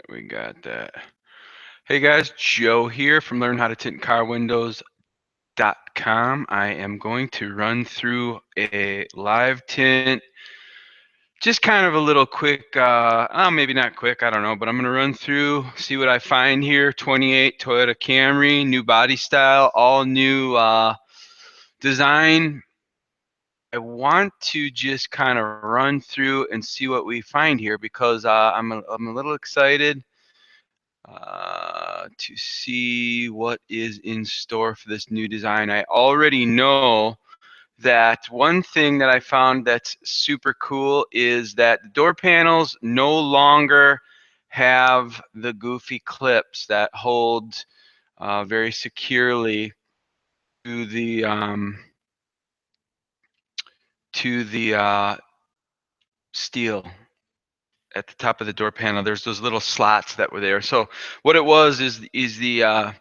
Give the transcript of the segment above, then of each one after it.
We got that. Hey guys, Joe here from learnhowtotintcarwindows.com. I am going to run through a live tint, just kind of a little quick, maybe not quick, I don't know, but I'm going to run through, see what I find here. 28 Toyota Camry, new body style, all new design. I want to just kind of run through and see what we find here because I'm a little excited to see what is in store for this new design. I already know that one thing that I found that's super cool is that the door panels no longer have the goofy clips that hold very securely to the steel at the top of the door panel. There's those little slots that were there. So what it was is the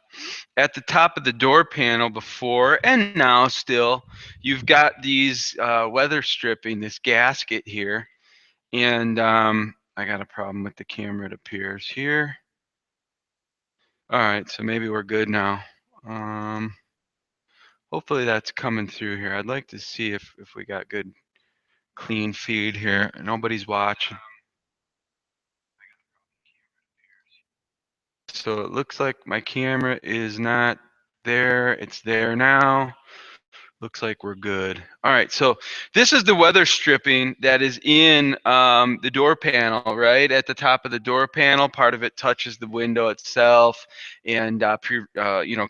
at the top of the door panel before and now still, you've got these weather stripping, this gasket here, and I got a problem with the camera. It appears here. All right, so maybe we're good now. Hopefully that's coming through here. I'd like to see if we got good clean feed here. Nobody's watching. So it looks like my camera is not there. It's there now. Looks like we're good. All right, so this is the weather stripping that is in the door panel, right? At the top of the door panel, part of it touches the window itself and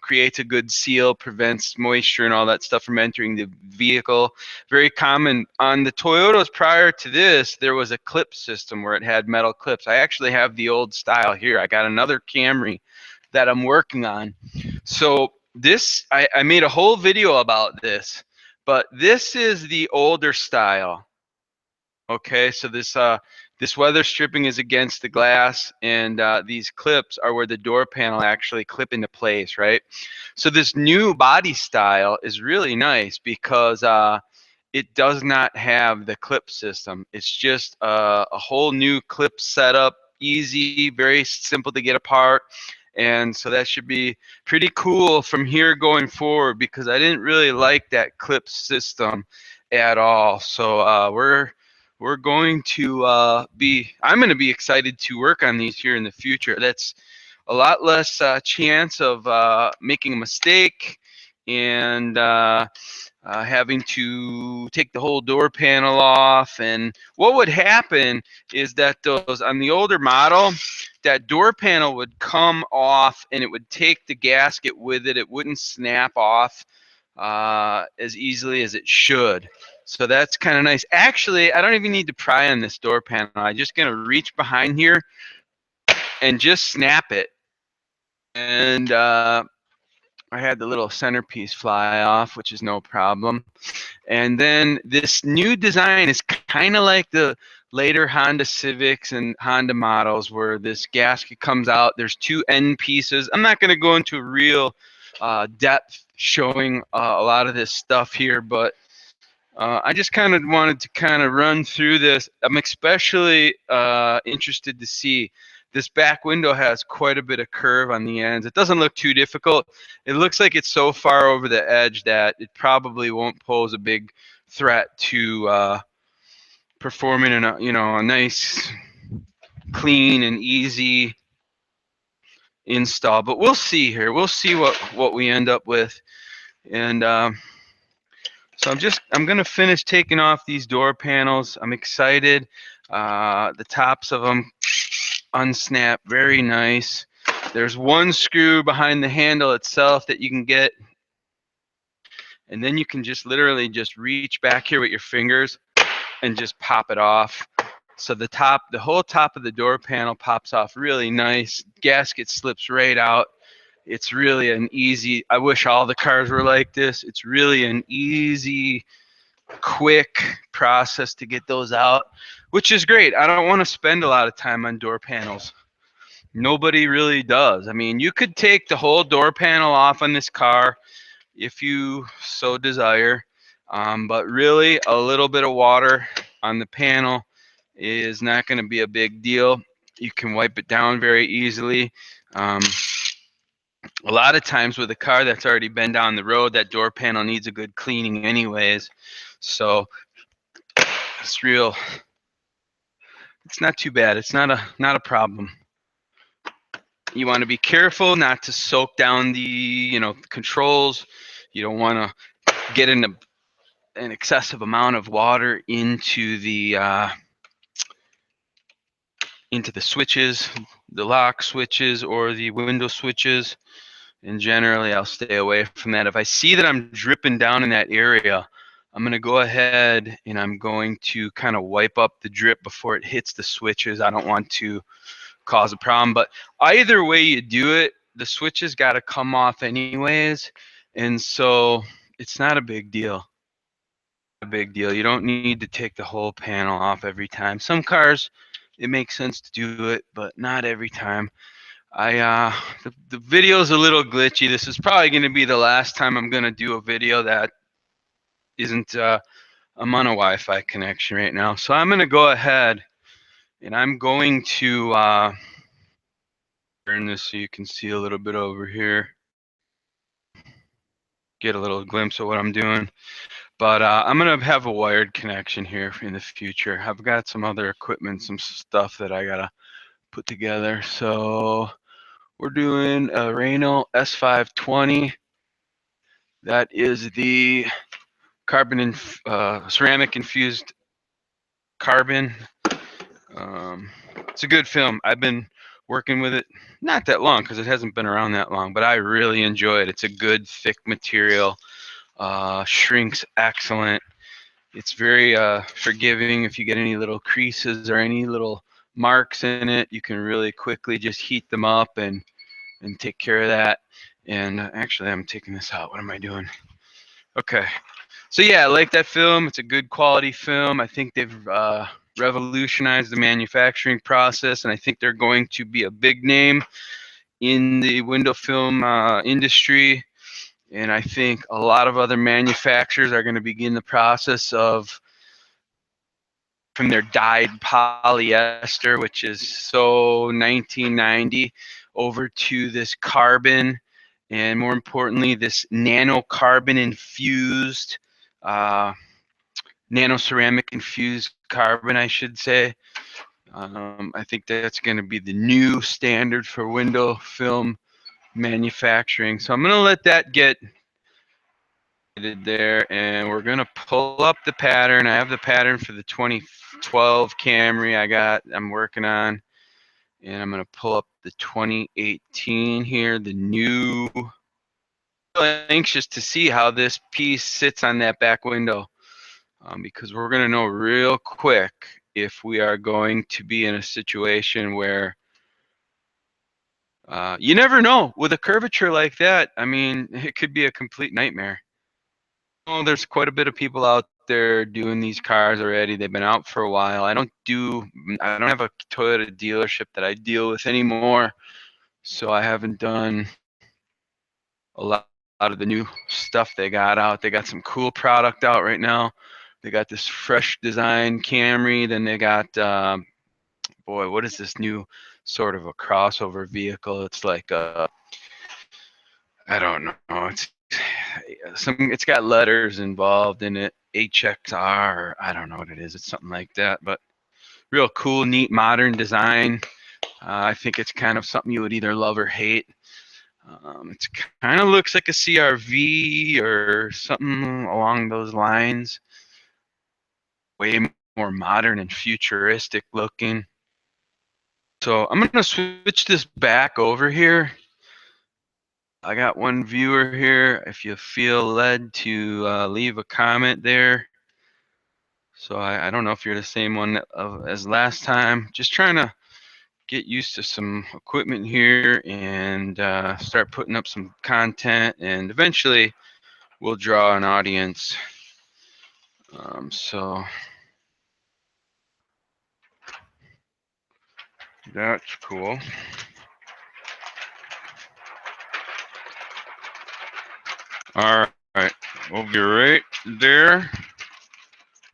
creates a good seal, prevents moisture and all that stuff from entering the vehicle. Very common. On the Toyotas prior to this, there was a clip system where it had metal clips. I actually have the old style here. I got another Camry that I'm working on. So this, I made a whole video about this, but this is the older style. Okay, so this weather stripping is against the glass, and these clips are where the door panel actually clip into place, right? So this new body style is really nice because it does not have the clip system. It's just a whole new clip setup, easy, very simple to get apart. And so that should be pretty cool from here going forward because I didn't really like that clip system at all. So we're going to I'm going to be excited to work on these here in the future. That's a lot less chance of making a mistake and having to take the whole door panel off. And what would happen is that those on the older model, that door panel would come off and it would take the gasket with it. It wouldn't snap off as easily as it should. So that's kind of nice. Actually, I don't even need to pry on this door panel. I'm just going to reach behind here and just snap it. And I had the little centerpiece fly off, which is no problem. And then this new design is kind of like the later Honda Civics and Honda models where this gasket comes out. There's two end pieces. I'm not going to go into real depth showing a lot of this stuff here, but I just kind of wanted to kind of run through this. I'm especially interested to see this back window has quite a bit of curve on the ends. It doesn't look too difficult. It looks like it's so far over the edge that it probably won't pose a big threat to performing a nice, clean and easy install. But we'll see here. We'll see what we end up with. And so I'm gonna finish taking off these door panels. I'm excited. The tops of them unsnap, very nice. There's one screw behind the handle itself that you can get, and then you can just literally just reach back here with your fingers and just pop it off. So the whole top of the door panel pops off really nice. Gasket slips right out. It's really an easy, I wish all the cars were like this. It's really an easy, quick process to get those out, which is great. I don't want to spend a lot of time on door panels. Nobody really does. I mean, you could take the whole door panel off on this car if you so desire, but really a little bit of water on the panel is not going to be a big deal. You can wipe it down very easily. A lot of times with a car that's already been down the road, that door panel needs a good cleaning anyways. So it's real. It's not too bad. It's not a problem. You want to be careful not to soak down the controls. You don't want to get an excessive amount of water into the switches, the lock switches or the window switches. And generally, I'll stay away from that. If I see that I'm dripping down in that area, I'm going to go ahead and I'm going to kind of wipe up the drip before it hits the switches. I don't want to cause a problem. But either way you do it, the switches got to come off anyways. And so it's not a big deal. You don't need to take the whole panel off every time. Some cars, it makes sense to do it, but not every time. The video's a little glitchy. This is probably going to be the last time I'm going to do a video that isn't. I'm on a Wi-Fi connection right now, so I'm going to go ahead and I'm going to turn this so you can see a little bit over here. Get a little glimpse of what I'm doing. But I'm going to have a wired connection here in the future. I've got some other equipment, some stuff that I got to put together. So we're doing a Renault S520. That is the carbon ceramic infused carbon. It's a good film. I've been working with it not that long because it hasn't been around that long, but I really enjoy it. It's a good thick material. Shrinks excellent. It's very forgiving. If you get any little creases or any little marks in it, you can really quickly just heat them up and take care of that. And actually, I'm taking this out. What am I doing? Okay. So yeah, I like that film. It's a good quality film. I think they've revolutionized the manufacturing process, and I think they're going to be a big name in the window film industry. And I think a lot of other manufacturers are going to begin the process of from their dyed polyester, which is so 1990, over to this carbon, and more importantly, this nanocarbon infused, nanoceramic infused carbon, I should say. I think that's going to be the new standard for window film manufacturing. So I'm going to let that get there, and we're going to pull up the pattern. I have the pattern for the 2012 Camry I'm working on, and I'm going to pull up the 2018 here, the new. I'm anxious to see how this piece sits on that back window, because we're going to know real quick if we are going to be in a situation where you never know with a curvature like that. I mean, it could be a complete nightmare. Oh, there's quite a bit of people out there doing these cars already. They've been out for a while. I don't have a Toyota dealership that I deal with anymore, so I haven't done a lot of the new stuff they got out. They got some cool product out right now. They got this fresh design Camry. Then they got, boy, what is this new sort of a crossover vehicle? It's like I don't know. It's got letters involved in it. HXR, or I don't know what it is. It's something like that, but real cool, neat, modern design. I think it's kind of something you would either love or hate. It kind of looks like a CRV or something along those lines. Way more modern and futuristic looking. So I'm going to switch this back over here. I got one viewer here. If you feel led to leave a comment there. So I don't know if you're the same one as last time. Just trying to get used to some equipment here and start putting up some content, and eventually we'll draw an audience. So that's cool. All right, we'll be right there.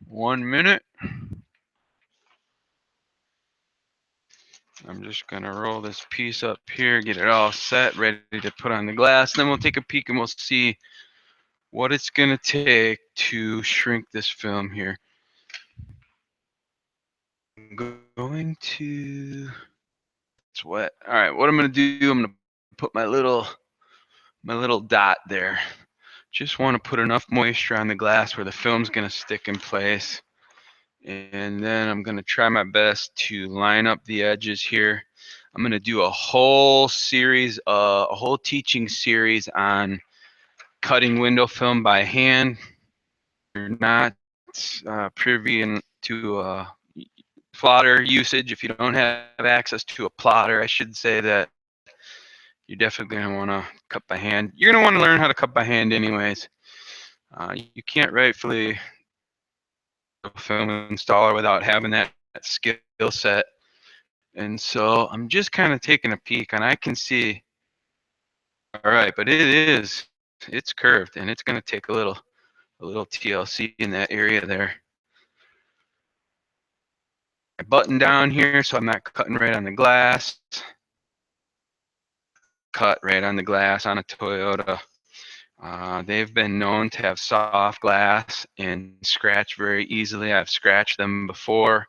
1 minute. I'm just gonna roll this piece up here, get it all set, ready to put on the glass. Then we'll take a peek and we'll see what it's gonna take to shrink this film here. I'm going to, it's wet. All right, what I'm gonna do, I'm gonna put my little dot there. Just want to put enough moisture on the glass where the film's gonna stick in place. And then I'm gonna try my best to line up the edges here. I'm gonna do a whole series, a whole teaching series on cutting window film by hand. You're not privy to plotter usage. If you don't have access to a plotter, I should say that you're definitely gonna want to cut by hand. You're gonna want to learn how to cut by hand anyways. You can't rightfully film installer without having that skill set. And so I'm just kind of taking a peek, and I can see, all right, but it's curved, and it's going to take a little TLC in that area there. I button down here so I'm not cutting right on the glass. Cut right on the glass on a Toyota. They've been known to have soft glass and scratch very easily. I've scratched them before,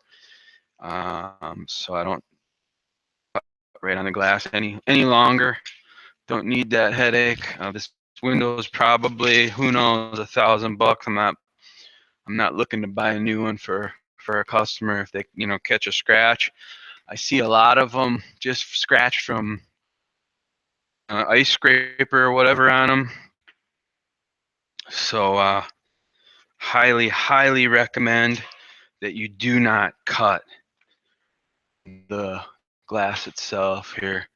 so I don't cut right on the glass any longer. Don't need that headache. This window is probably, who knows, $1,000. I'm not looking to buy a new one for a customer if they catch a scratch. I see a lot of them just scratched from ice scraper or whatever on them. So highly recommend that you do not cut the glass itself here.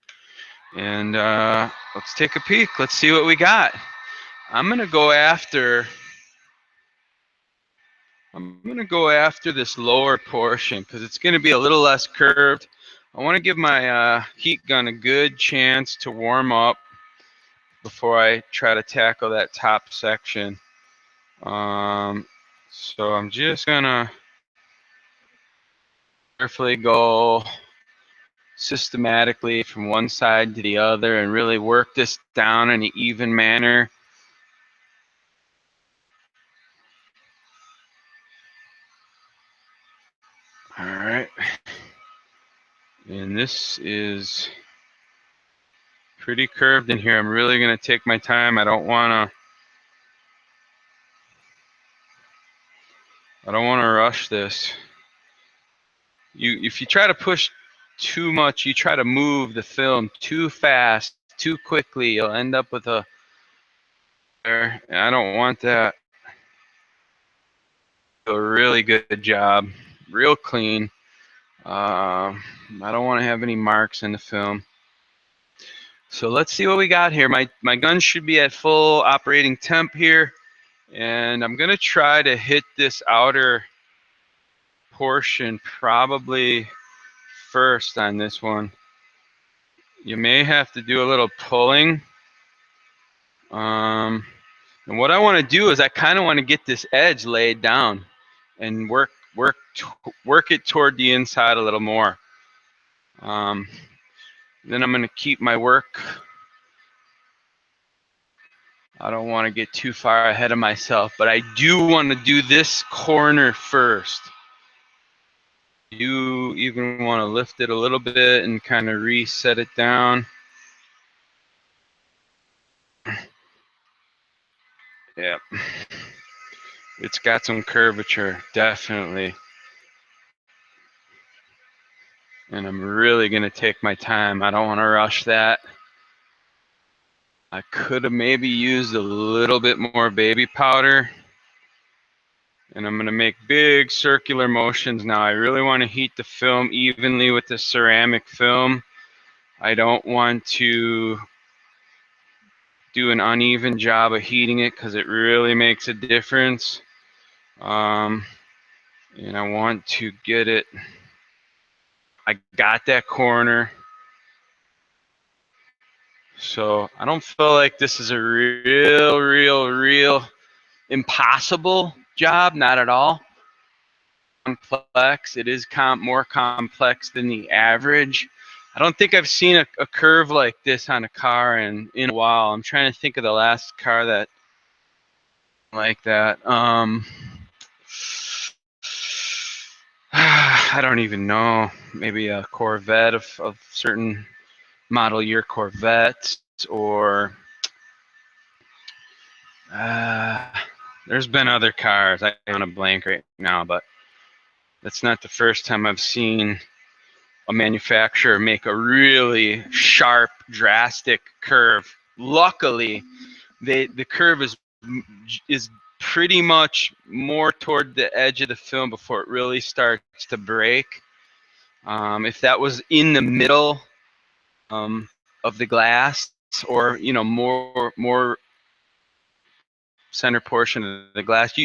And let's take a peek. Let's see what we got. I'm gonna go after this lower portion because it's going to be a little less curved. I want to give my heat gun a good chance to warm up before I try to tackle that top section. So I'm just going to carefully go systematically from one side to the other and really work this down in an even manner. All right. And this is pretty curved in here. I'm really going to take my time. I don't want to rush this. If you try to push too much, you try to move the film too fast, too quickly, you'll end up with a, and I don't want that. A really good job, real clean. I don't want to have any marks in the film. So let's see what we got here. My gun should be at full operating temp here, and I'm gonna try to hit this outer portion probably first on this one. You may have to do a little pulling. And what I want to do is I kind of want to get this edge laid down and work it toward the inside a little more. Then I'm going to keep my work. I don't want to get too far ahead of myself, but I do want to do this corner first. You even want to lift it a little bit and kind of reset it down. Yeah, it's got some curvature, definitely. And I'm really going to take my time. I don't want to rush that. I could have maybe used a little bit more baby powder. And I'm going to make big circular motions now. I really want to heat the film evenly with the ceramic film. I don't want to do an uneven job of heating it because it really makes a difference. And I want to get it. I got that corner. So I don't feel like this is a real impossible job, not at all. Complex. It is more complex than the average I don't think I've seen a curve like this on a car in a while. I'm trying to think of the last car that like that. I don't even know. Maybe a Corvette of certain model year Corvettes, or uh, there's been other cars. I don't want to blank right now, but that's not the first time I've seen a manufacturer make a really sharp, drastic curve. Luckily, the curve is pretty much more toward the edge of the film before it really starts to break. If that was in the middle of the glass, or more center portion of the glass,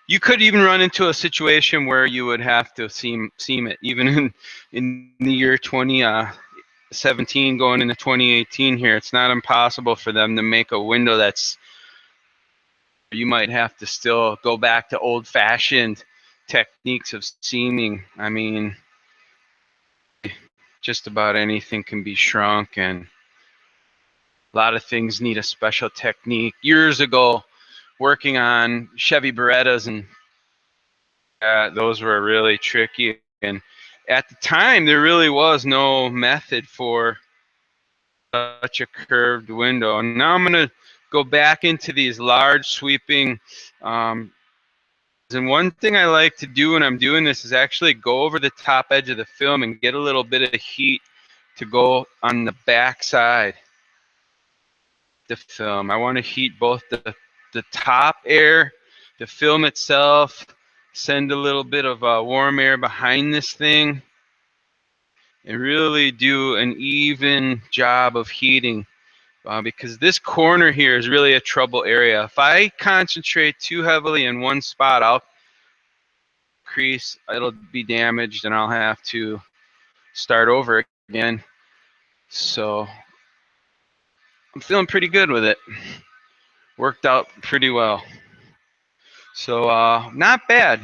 you could even run into a situation where you would have to seam it, even in the year 2017 going into 2018 here. It's not impossible for them to make a window that's, you might have to still go back to old-fashioned techniques of seaming. I mean, just about anything can be shrunk, and a lot of things need a special technique. Years ago, working on Chevy Berettas, and those were really tricky. And at the time, there really was no method for such a curved window. And now I'm going to go back into these large sweeping. And one thing I like to do when I'm doing this is actually go over the top edge of the film and get a little bit of heat to go on the back side of the film. I want to heat both the top air, the film itself, send a little bit of warm air behind this thing, and really do an even job of heating. Because this corner here is really a trouble area. If I concentrate too heavily in one spot, I'll crease, it'll be damaged, and I'll have to start over again. So I'm feeling pretty good with it. Worked out pretty well. So not bad.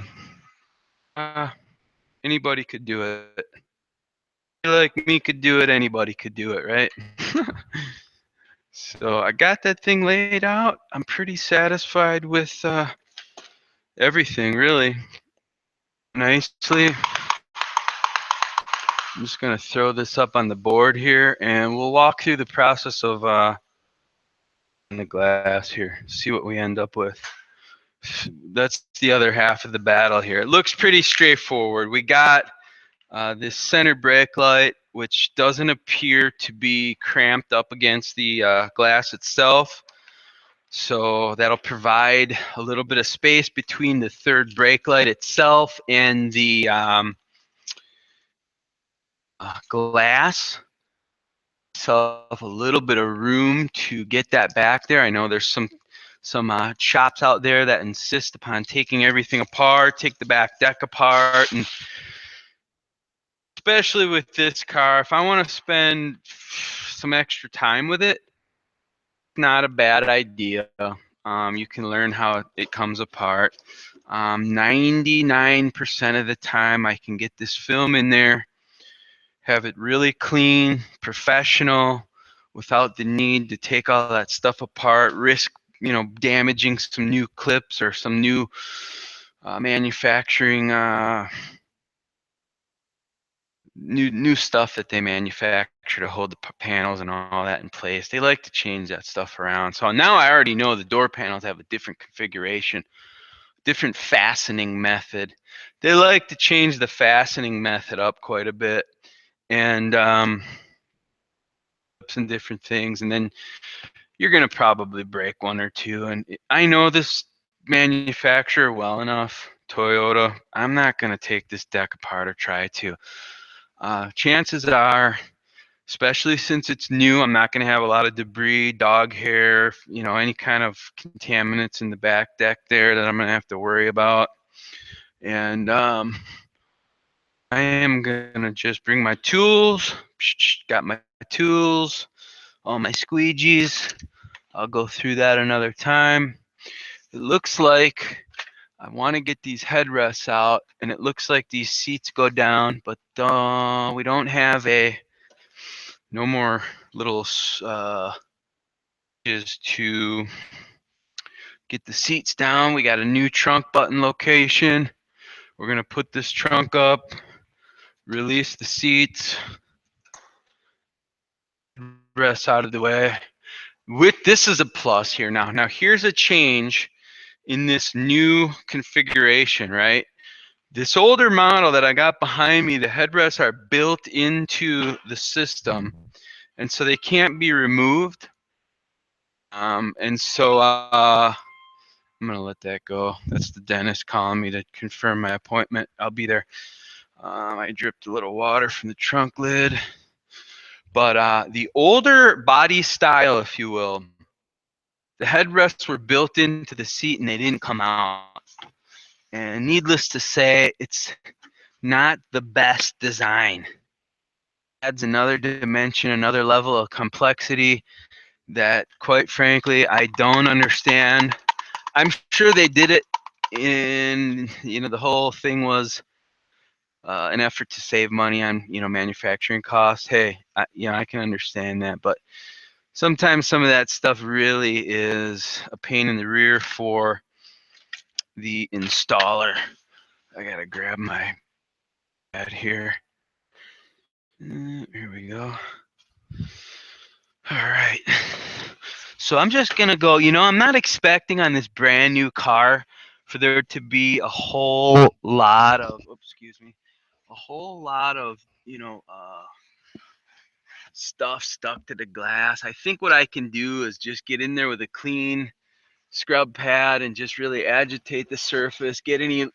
Anybody could do it. Like me could do it, anybody could do it, right? So I got that thing laid out. I'm pretty satisfied with everything, really. Nicely. I'm just going to throw this up on the board here, and we'll walk through the process of the glass here, see what we end up with. That's the other half of the battle here. It looks pretty straightforward. We got this center brake light, which doesn't appear to be cramped up against the glass itself. So that'll provide a little bit of space between the third brake light itself and the glass. Itself a little bit of room to get that back there. I know there's some shops out there that insist upon taking everything apart, take the back deck apart, and especially with this car, if I want to spend some extra time with it, not a bad idea. You can learn how it comes apart. 99% of the time I can get this film in there, have it really clean, professional, without the need to take all that stuff apart, risk damaging some new clips or some new manufacturing new stuff that they manufacture to hold the panels and all that in place. They like to change that stuff around. So now I already know the door panels have a different configuration, different fastening method. They like to change the fastening method up quite a bit, and some different things, and then you're going to probably break one or two. And I know this manufacturer well enough, Toyota. I'm not going to take this deck apart or try to. Chances are, especially since it's new, I'm not going to have a lot of debris, dog hair, any kind of contaminants in the back deck there that I'm going to have to worry about. And I am going to just bring my tools. Got my tools, all my squeegees. I'll go through that another time. It looks like I want to get these headrests out, and it looks like these seats go down, but we don't have a No more little is to get the seats down. We got a new trunk button location. We're gonna put this trunk up, release the seats, rest out of the way. This is a plus here now. Now here's a change in this new configuration, right? This older model that I got behind me, the headrests are built into the system, and so they can't be removed. And so I'm gonna let that go. That's the dentist calling me to confirm my appointment. I'll be there. I dripped a little water from the trunk lid. But the older body style, if you will, the headrests were built into the seat and they didn't come out. And needless to say, it's not the best design. Adds another dimension, another level of complexity that, quite frankly, I don't understand. I'm sure they did it in, the whole thing was an effort to save money on, manufacturing costs. Hey, I can understand that, but sometimes some of that stuff really is a pain in the rear for the installer. I gotta grab my pad here. Here we go. All right. So I'm just gonna go. I'm not expecting on this brand new car for there to be a whole lot of, a whole lot of, stuff stuck to the glass. I think what I can do is just get in there with a clean scrub pad and just really agitate the surface, get any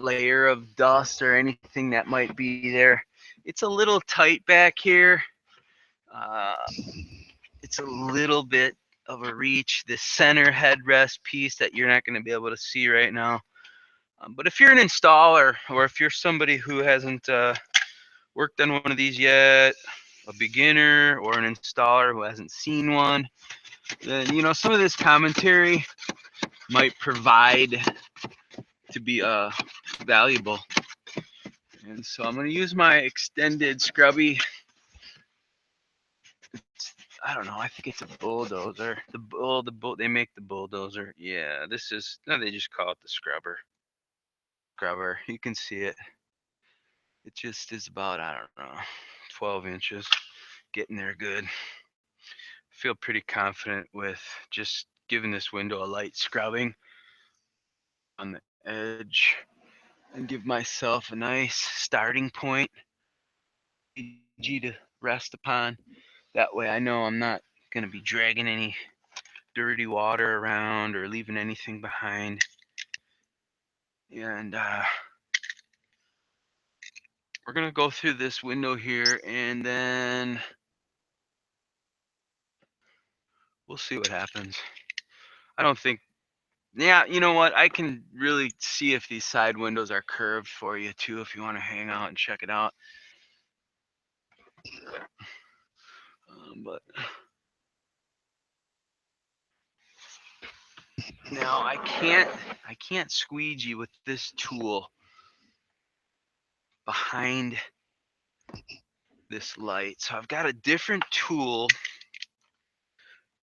layer of dust or anything that might be there. It's a little tight back here. Uh, it's a little bit of a reach. The center headrest piece that you're not going to be able to see right now. But if you're an installer or if you're somebody who hasn't worked on one of these yet, a beginner or an installer who hasn't seen one, then some of this commentary might provide to be valuable. And so I'm going to use my extended scrubby. I don't know. I think it's a bulldozer. They make the bulldozer. Yeah, they just call it the scrubber. You can see it. It just is about, I don't know, 12 inches. Getting there good. Feel pretty confident with just giving this window a light scrubbing on the edge and give myself a nice starting point to rest upon. That way I know I'm not going to be dragging any dirty water around or leaving anything behind. And we're going to go through this window here and then we'll see what happens. I don't think, yeah, you know what? I can really see if these side windows are curved for you too if you want to hang out and check it out. But now I can't squeegee with this tool behind this light. So I've got a different tool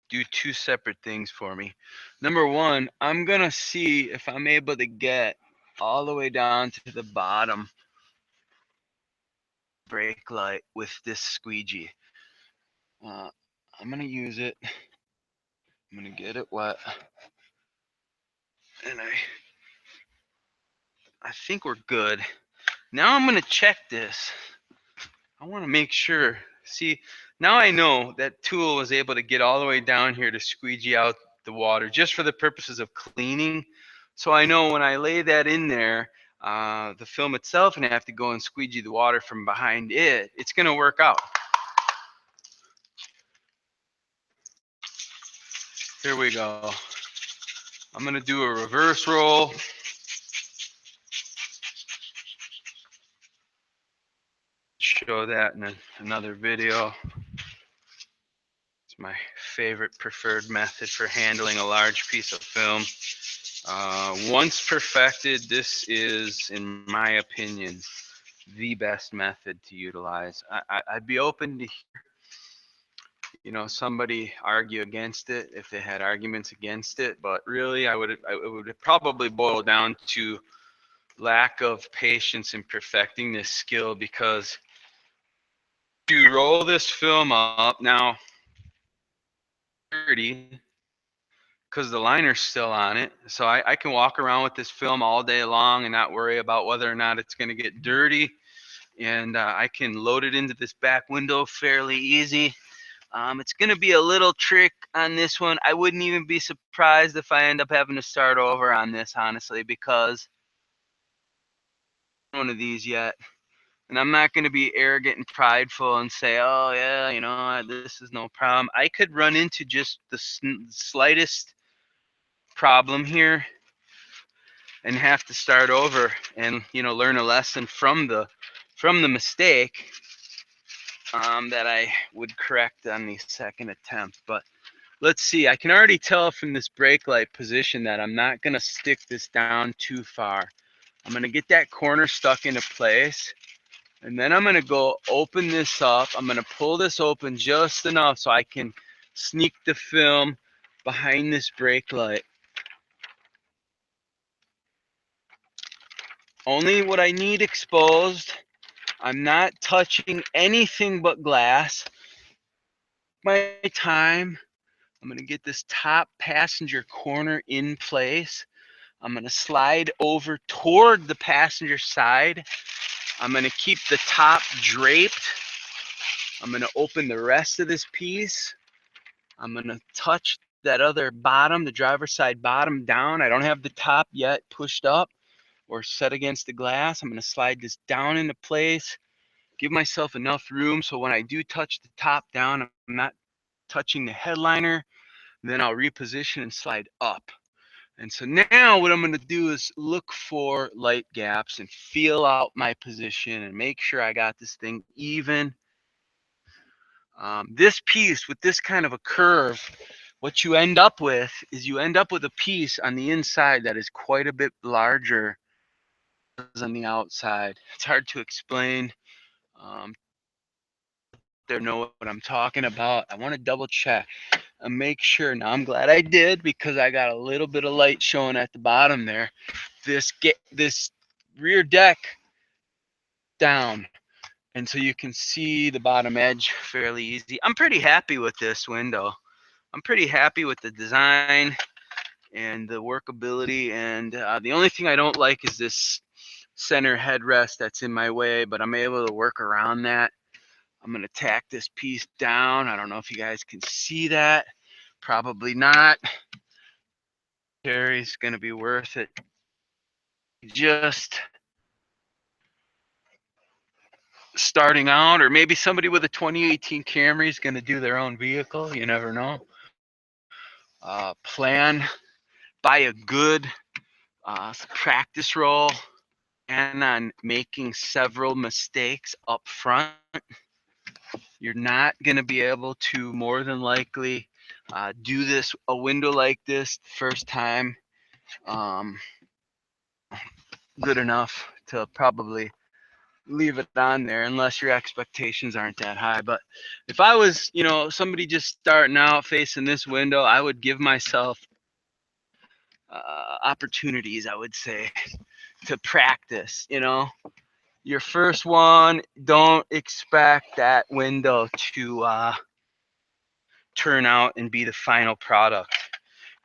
do two separate things for me. Number one, I'm gonna see if I'm able to get all the way down to the bottom brake light with this squeegee. I'm gonna use it. I'm gonna get it wet, and I think we're good. Now I'm gonna check this. I want to make sure. See, now I know that tool was able to get all the way down here to squeegee out the water just for the purposes of cleaning. So I know when I lay that in there, the film itself, and I have to go and squeegee the water from behind it, it's going to work out. Here we go. I'm going to do a reverse roll. Show that in another video. It's my favorite preferred method for handling a large piece of film. Once perfected, this is, in my opinion, the best method to utilize. I'd be open to you know, somebody argue against it if they had arguments against it, but really it would probably boil down to lack of patience in perfecting this skill, because you roll this film up now dirty because the liner's still on it. So I can walk around with this film all day long and not worry about whether or not it's going to get dirty. And I can load it into this back window fairly easy. It's going to be a little trick on this one. I wouldn't even be surprised if I end up having to start over on this, honestly, because one of these yet. And I'm not going to be arrogant and prideful and say, oh, yeah, you know, this is no problem. I could run into just the slightest problem here and have to start over and, you know, learn a lesson from the mistake that I would correct on the second attempt. But let's see. I can already tell from this brake light position that I'm not going to stick this down too far. I'm going to get that corner stuck into place. And then I'm going to go open this up. I'm going to pull this open just enough so I can sneak the film behind this brake light. Only what I need exposed. I'm not touching anything but glass. My time. I'm going to get this top passenger corner in place. I'm going to slide over toward the passenger side. I'm going to keep the top draped. I'm going to open the rest of this piece. I'm going to touch that other bottom, the driver's side bottom down. I don't have the top yet pushed up or set against the glass. I'm going to slide this down into place, give myself enough room so when I do touch the top down, I'm not touching the headliner. Then I'll reposition and slide up. And so now what I'm going to do is look for light gaps and feel out my position and make sure I got this thing even. This piece with this kind of a curve, what you end up with is you end up with a piece on the inside that is quite a bit larger than on the outside. It's hard to explain. They know what I'm talking about. I want to double check and make sure. Now I'm glad I did, because I got a little bit of light showing at the bottom there. This rear deck down, and so you can see the bottom edge fairly easy. I'm pretty happy with this window. I'm pretty happy with the design and the workability, and the only thing I don't like is this center headrest that's in my way, but I'm able to work around that. I'm going to tack this piece down. I don't know if you guys can see that. Probably not. Cherry's going to be worth it. Just starting out, or maybe somebody with a 2018 Camry is going to do their own vehicle. You never know. Plan, buy a good practice roll, and on making several mistakes up front. You're not going to be able to more than likely do a window like this the first time good enough to probably leave it on there unless your expectations aren't that high. But if I was, you know, somebody just starting out facing this window, I would give myself opportunities, I would say, to practice. You know, your first one, don't expect that window to turn out and be the final product.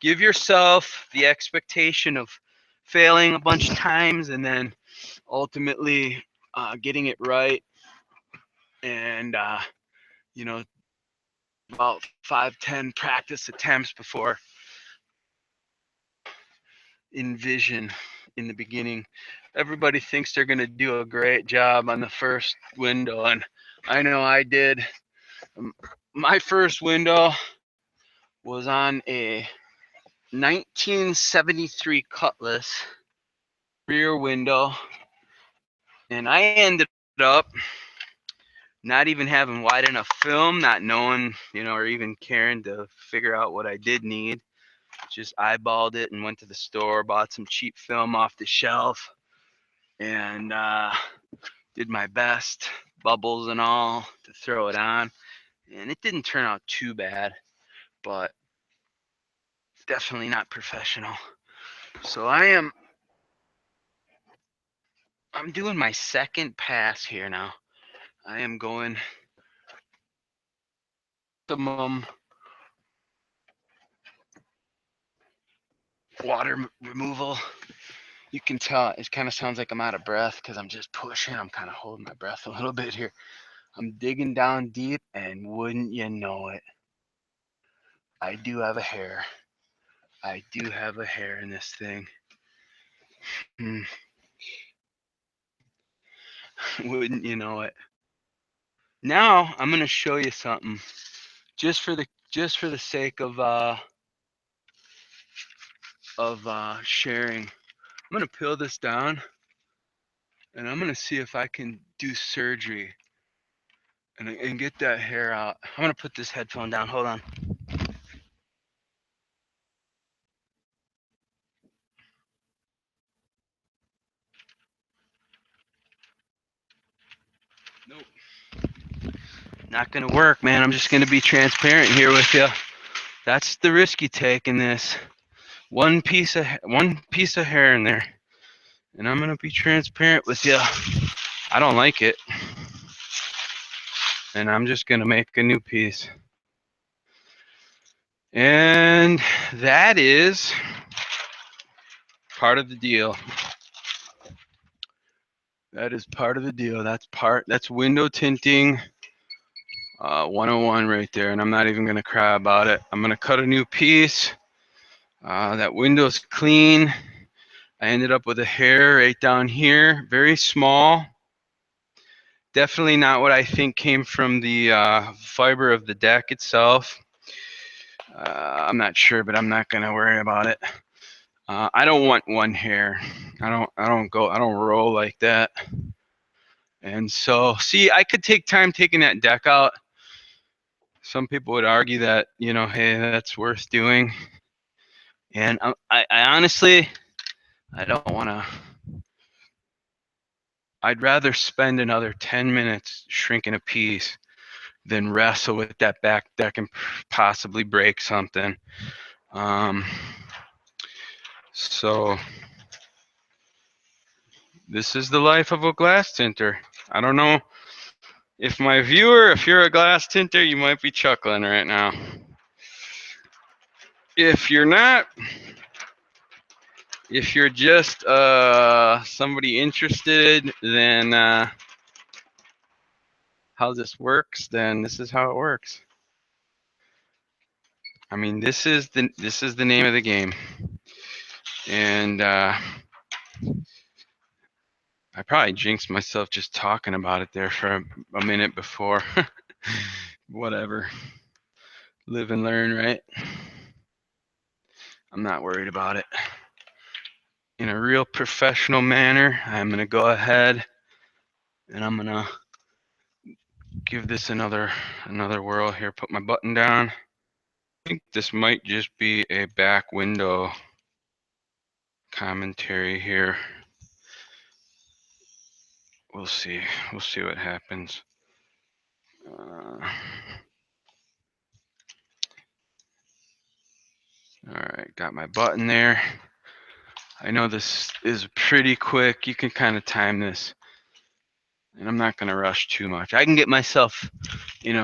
Give yourself the expectation of failing a bunch of times and then ultimately getting it right. And you know, about 5-10 practice attempts before envision in the beginning. Everybody thinks they're going to do a great job on the first window, and I know I did. My first window was on a 1973 Cutlass rear window, and I ended up not even having wide enough film, not knowing, you know, or even caring to figure out what I did need. Just eyeballed it and went to the store, bought some cheap film off the shelf, and did my best, bubbles and all, to throw it on. And it didn't turn out too bad, but definitely not professional. So I'm doing my second pass here now. I am going optimum water removal. You can tell it kind of sounds like I'm out of breath because I'm just pushing. I'm kind of holding my breath a little bit here. I'm digging down deep, and wouldn't you know it, I do have a hair. I do have a hair in this thing. Wouldn't you know it? Now I'm gonna show you something, just for the sake of sharing. I'm gonna peel this down, and I'm gonna see if I can do surgery and get that hair out. I'm gonna put this headphone down. Hold on. Nope. Not gonna work, man. I'm just gonna be transparent here with you. That's the risk you take in this. One piece of hair in there, and I'm gonna be transparent with you. I don't like it, and I'm just gonna make a new piece. And that is part of the deal. That is part of the deal. That's window tinting 101 right there, and I'm not even gonna cry about it. I'm gonna cut a new piece. That window's clean. I ended up with a hair right down here, very small. Definitely not what I think came from the fiber of the deck itself. I'm not sure, but I'm not gonna worry about it. I don't want one hair. I don't roll like that. And so, see, I could take time taking that deck out. Some people would argue that, hey, that's worth doing. And I honestly, I don't want to. I'd rather spend another 10 minutes shrinking a piece than wrestle with that back deck and possibly break something. So this is the life of a glass tinter. I don't know if my viewer, if you're a glass tinter, you might be chuckling right now. If you're not, if you're just somebody interested, then how this works, then this is how it works. I mean, this is the name of the game, and I probably jinxed myself just talking about it there for a minute before. Whatever, live and learn, right? I'm not worried about it. In a real professional manner, I'm gonna go ahead and I'm gonna give this another whirl here. Put my button down. I think this might just be a back window commentary here. We'll see. We'll see what happens. All right, got my button there. I know this is pretty quick. You can kind of time this. And I'm not going to rush too much. I can get myself,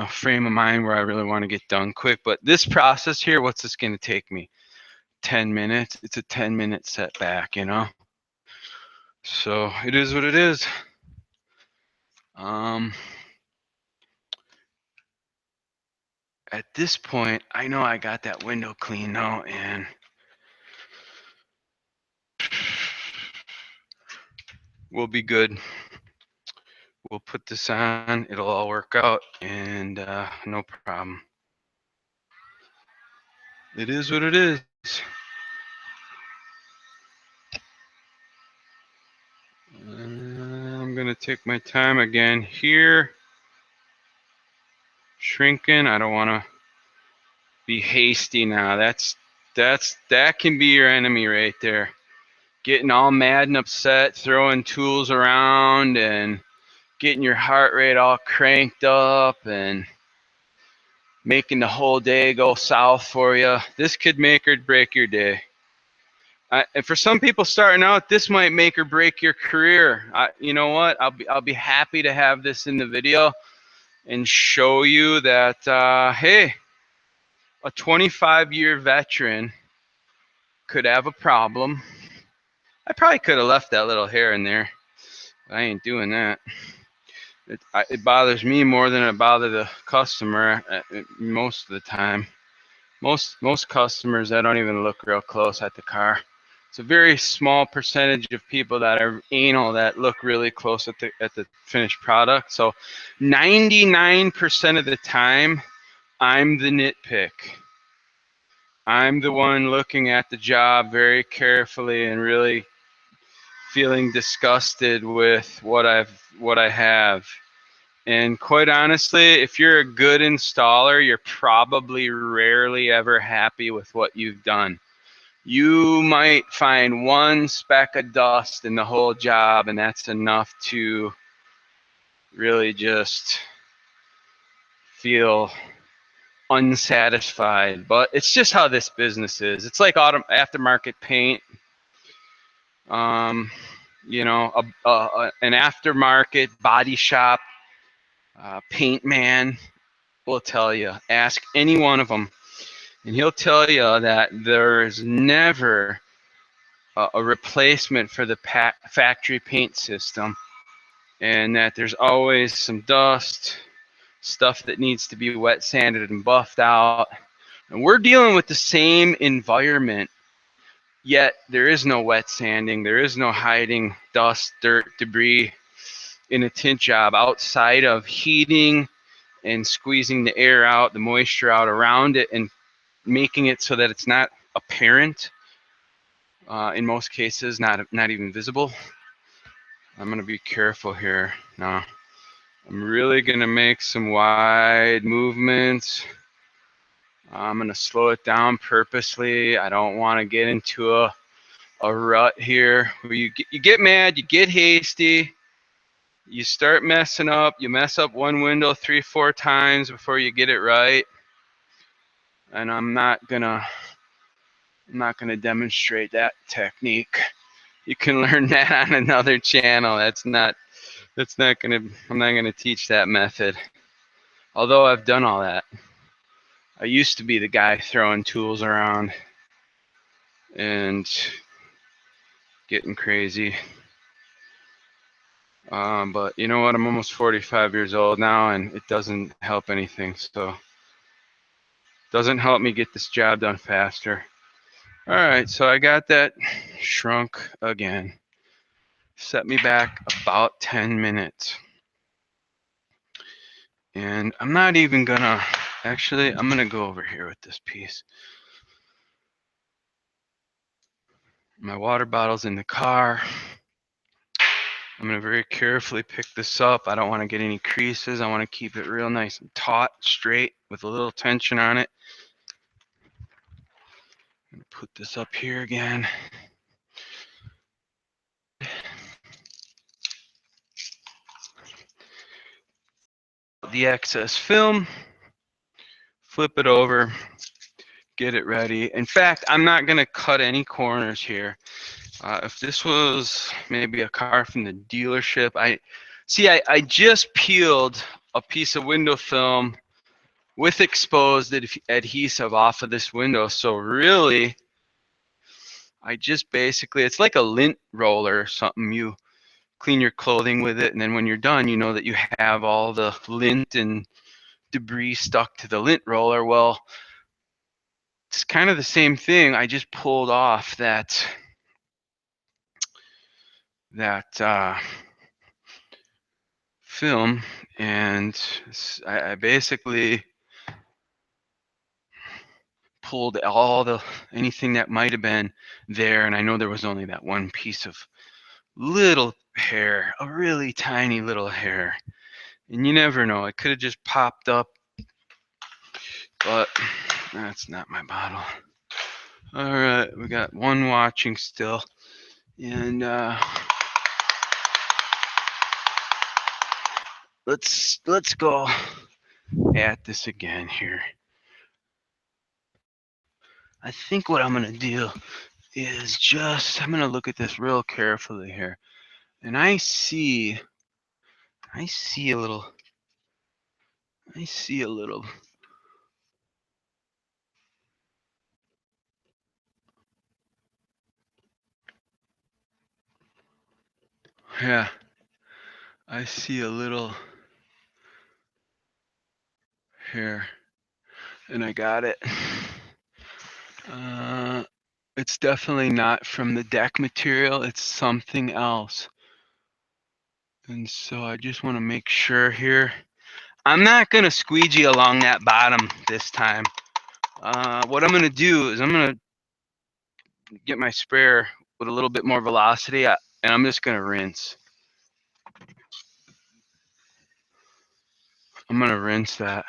frame of mind where I really want to get done quick. But this process here, what's this going to take me? 10 minutes. It's a 10-minute setback, So it is what it is. At this point, I know I got that window clean now, and we'll be good. We'll put this on. It'll all work out, and no problem. It is what it is. I'm gonna take my time again here. Shrinking. I don't want to be hasty now. That can be your enemy right there. Getting all mad and upset, throwing tools around, and getting your heart rate all cranked up, and making the whole day go south for you. This could make or break your day. And for some people starting out, this might make or break your career. You know what? I'll be happy to have this in the video and show you that hey, a 25-year veteran could have a problem. I probably could have left that little hair in there. I ain't doing that. It bothers me more than it bothers the customer most of the time. Most customers, I don't even look real close at the car. It's a very small percentage of people that are anal that look really close at the finished product. So 99% of the time, I'm the nitpick. I'm the one looking at the job very carefully and really feeling disgusted with what I have. And quite honestly, if you're a good installer, you're probably rarely ever happy with what you've done. You might find one speck of dust in the whole job, and that's enough to really just feel unsatisfied. But it's just how this business is. It's like aftermarket paint. You know, an aftermarket body shop paint man will tell you. Ask any one of them, and he'll tell you that there is never a replacement for the factory paint system, and that there's always some dust, stuff that needs to be wet sanded and buffed out. And we're dealing with the same environment, yet there is no wet sanding, there is no hiding dust, dirt, debris in a tint job outside of heating and squeezing the air out, the moisture out around it, and making it so that it's not apparent. In most cases, not even visible. I'm gonna be careful here now. I'm really gonna make some wide movements. I'm gonna slow it down purposely. I don't want to get into a rut here where you get mad, you get hasty, you start messing up, you mess up one window 3-4 times before you get it right. And I'm not gonna demonstrate that technique. You can learn that on another channel. I'm not gonna teach that method. Although I've done all that. I used to be the guy throwing tools around and getting crazy. But you know what? I'm almost 45 years old now, and it doesn't help anything. So it doesn't help me get this job done faster. All right, so I got that shrunk again. Set me back about 10 minutes. And I'm not even gonna, actually, I'm gonna go over here with this piece. My water bottle's in the car. I'm gonna very carefully pick this up. I don't wanna get any creases. I wanna keep it real nice and taut, straight, with a little tension on it. I'm gonna put this up here again. The excess film, flip it over, get it ready. In fact, I'm not gonna cut any corners here. If this was maybe a car from the dealership, I just peeled a piece of window film with exposed adhesive off of this window. So really, I just basically, it's like a lint roller or something. You clean your clothing with it, and then when you're done, you know that you have all the lint and debris stuck to the lint roller. Well, it's kind of the same thing. I just pulled off that film, and I basically pulled anything that might have been there, and I know there was only that one piece of little hair, a really tiny little hair, and you never know, it could have just popped up, but that's not my bottle. All right, we got one watching still, and let's go at this again here. I think what I'm going to do is just, I'm going to look at this real carefully here. And I see a little, yeah, I see a little here, and I got it. It's definitely not from the deck material, it's something else. And so I just want to make sure here. I'm not going to squeegee along that bottom this time. What I'm going to do is I'm going to get my sprayer with a little bit more velocity, and I'm just going to rinse. I'm going to rinse that.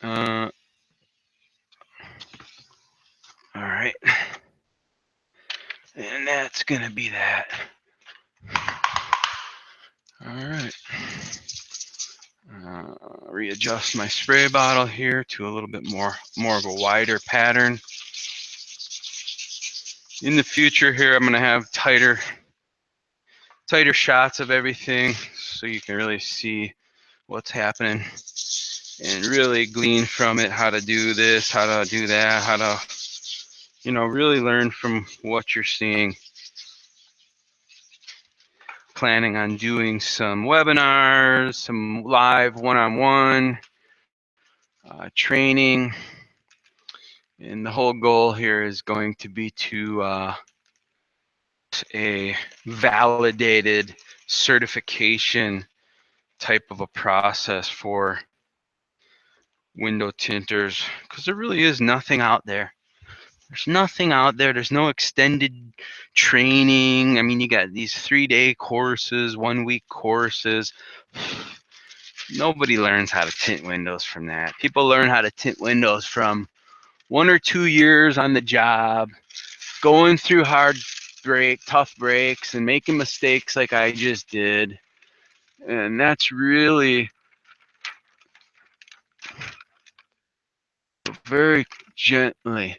All right. And that's going to be that. All right. Readjust my spray bottle here to a little bit more of a wider pattern. In the future here, I'm going to have tighter shots of everything so you can really see what's happening and really glean from it how to do this, how to do that, how to, you know, really learn from what you're seeing. Planning on doing some webinars, some live one-on-one training, and the whole goal here is going to be to a validated certification type of a process for window tinters, because there really is nothing out there. There's nothing out there. There's no extended training. I mean, you got these 3-day courses, 1-week courses. Nobody learns how to tint windows from that. People learn how to tint windows from 1 or 2 years on the job, going through tough breaks and making mistakes like I just did. And that's really very gently.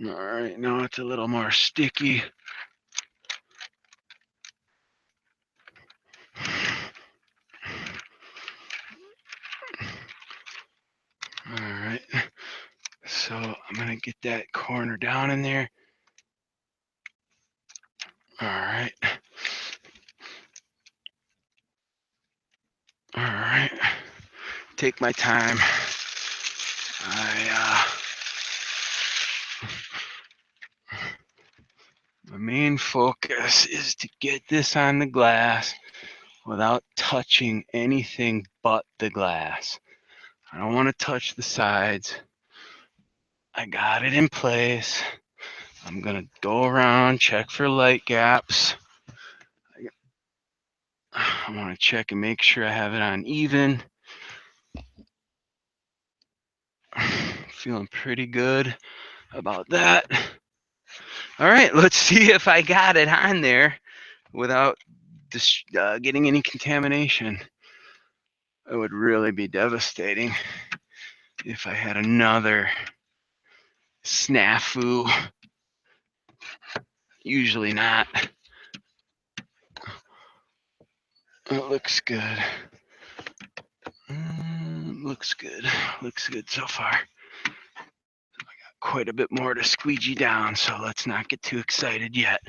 All right, now it's a little more sticky. All right, so I'm gonna get that corner down in there. All right. All right. Take my time. My main focus is to get this on the glass without touching anything but the glass. I don't want to touch the sides. I got it in place. I'm gonna go around, check for light gaps. I want to check and make sure I have it on even. Feeling pretty good about that. All right, let's see if I got it on there without getting any contamination. It would really be devastating if I had another snafu. Usually not. It looks good. Looks good. Looks good so far. I got quite a bit more to squeegee down, so let's not get too excited yet.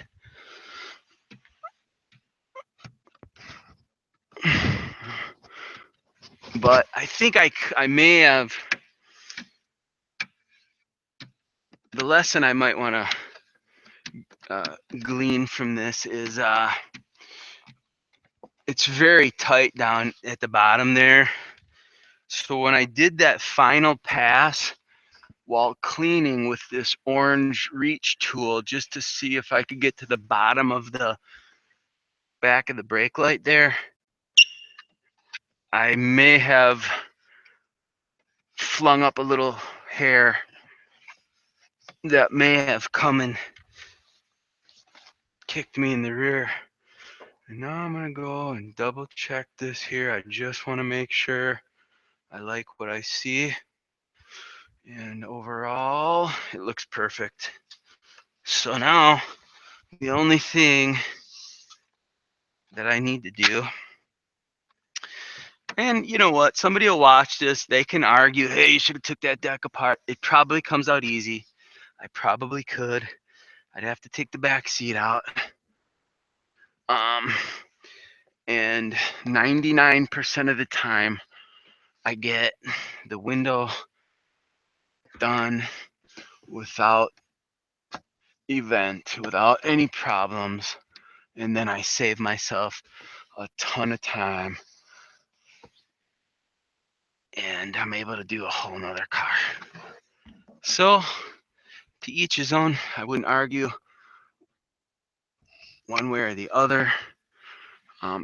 But I think I may have, the lesson I might want to glean from this is it's very tight down at the bottom there. So when I did that final pass while cleaning with this orange reach tool just to see if I could get to the bottom of the back of the brake light there, I may have flung up a little hair that may have come and kicked me in the rear. And now I'm going to go and double check this here. I just want to make sure I like what I see. And overall, it looks perfect. So now, the only thing that I need to do, and you know what, somebody will watch this, they can argue, hey, you should have took that deck apart. It probably comes out easy. I probably could. I'd have to take the back seat out. And 99% of the time, I get the window done without without any problems, and then I save myself a ton of time, and I'm able to do a whole nother car. So, to each his own. I wouldn't argue one way or the other.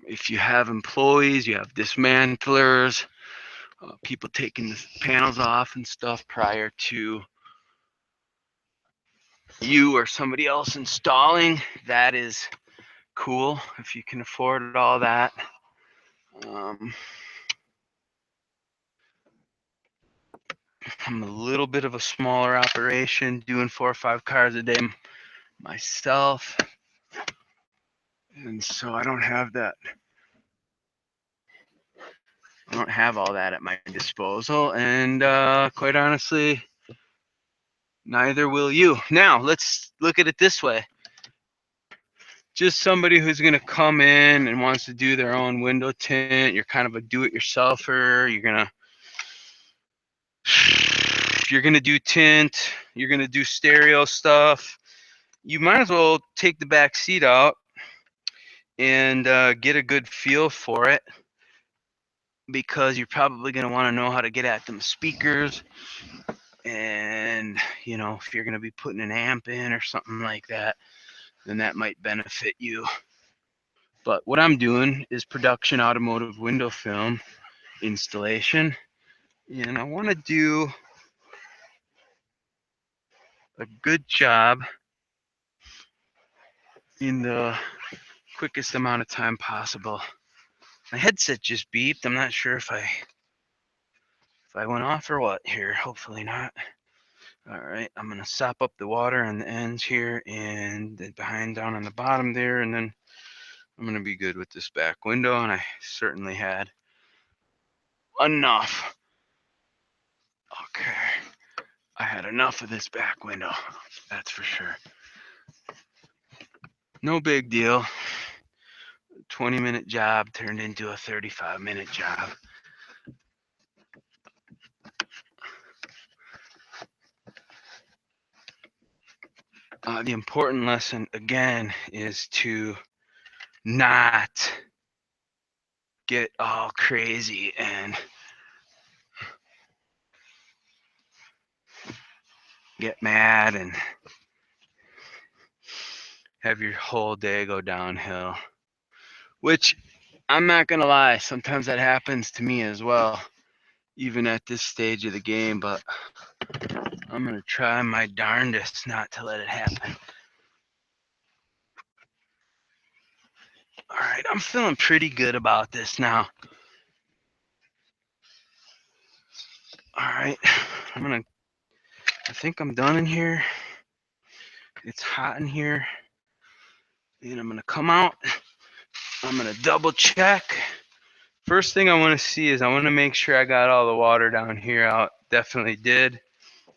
If you have employees, you have dismantlers, people taking the panels off and stuff prior to you or somebody else installing, that is cool if you can afford all that. I'm a little bit of a smaller operation, doing 4 or 5 cars a day myself, and so I don't have that. I don't have all that at my disposal, and quite honestly, neither will you. Now, let's look at it this way. Just somebody who's going to come in and wants to do their own window tint. You're kind of a do-it-yourselfer. You're gonna do tint. You're gonna do stereo stuff. You might as well take the back seat out and get a good feel for it, because you're probably going to want to know how to get at them speakers, and you know, if you're going to be putting an amp in or something like that, then that might benefit you. But what I'm doing is production automotive window film installation, and I want to do a good job in the quickest amount of time possible. My headset just beeped. I'm not sure if I went off or what here. Hopefully not. All right, I'm gonna sop up the water on the ends here and the behind down on the bottom there, and then I'm gonna be good with this back window. And I certainly had enough. Okay, I had enough of this back window, that's for sure. No big deal. 20-minute job turned into a 35-minute job. The important lesson again is to not get all crazy and get mad and have your whole day go downhill. Which, I'm not gonna lie, sometimes that happens to me as well, even at this stage of the game, but I'm gonna try my darndest not to let it happen. All right, I'm feeling pretty good about this now. All right, I think I'm done in here. It's hot in here. And I'm gonna come out. I'm gonna double check. First thing I want to see is I want to make sure I got all the water down here out. Definitely did.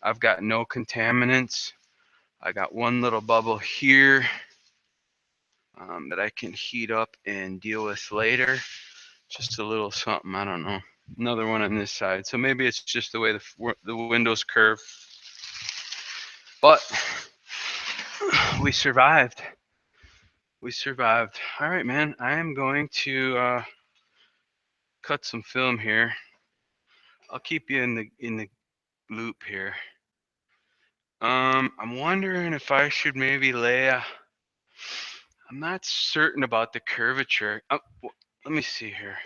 I've got no contaminants. I got one little bubble here that I can heat up and deal with later. Just a little something, I don't know. Another one on this side. So maybe it's just the way the window's curve. But we survived. We survived. All right, man. I am going to cut some film here. I'll keep you in the loop here. I'm wondering if I should maybe I'm not certain about the curvature. Oh, let me see here.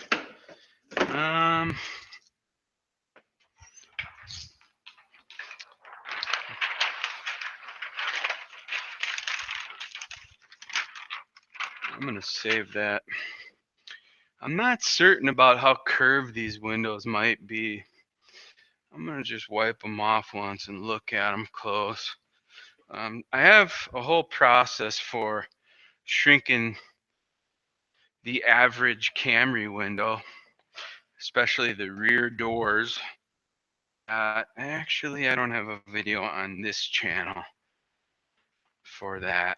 I'm going to save that. I'm not certain about how curved these windows might be. I'm going to just wipe them off once and look at them close. I have a whole process for shrinking the average Camry window, especially the rear doors. Actually, I don't have a video on this channel for that.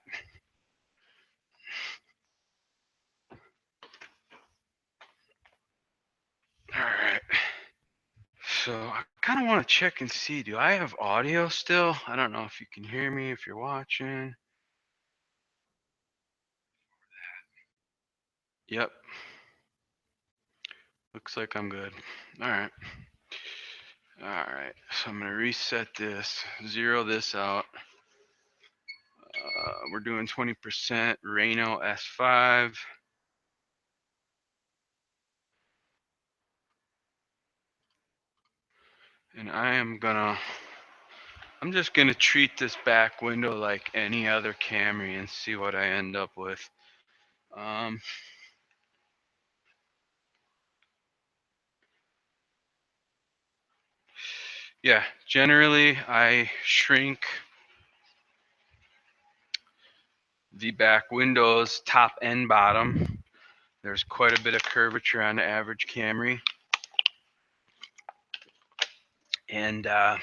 All right. So I kind of want to check and see, do I have audio still? I don't know if you can hear me, if you're watching. Yep. Looks like I'm good. All right. All right. So I'm going to reset this, zero this out. We're doing 20% Reno S5. And I'm just gonna treat this back window like any other Camry and see what I end up with. Yeah, generally I shrink the back windows top and bottom. There's quite a bit of curvature on the average Camry. And on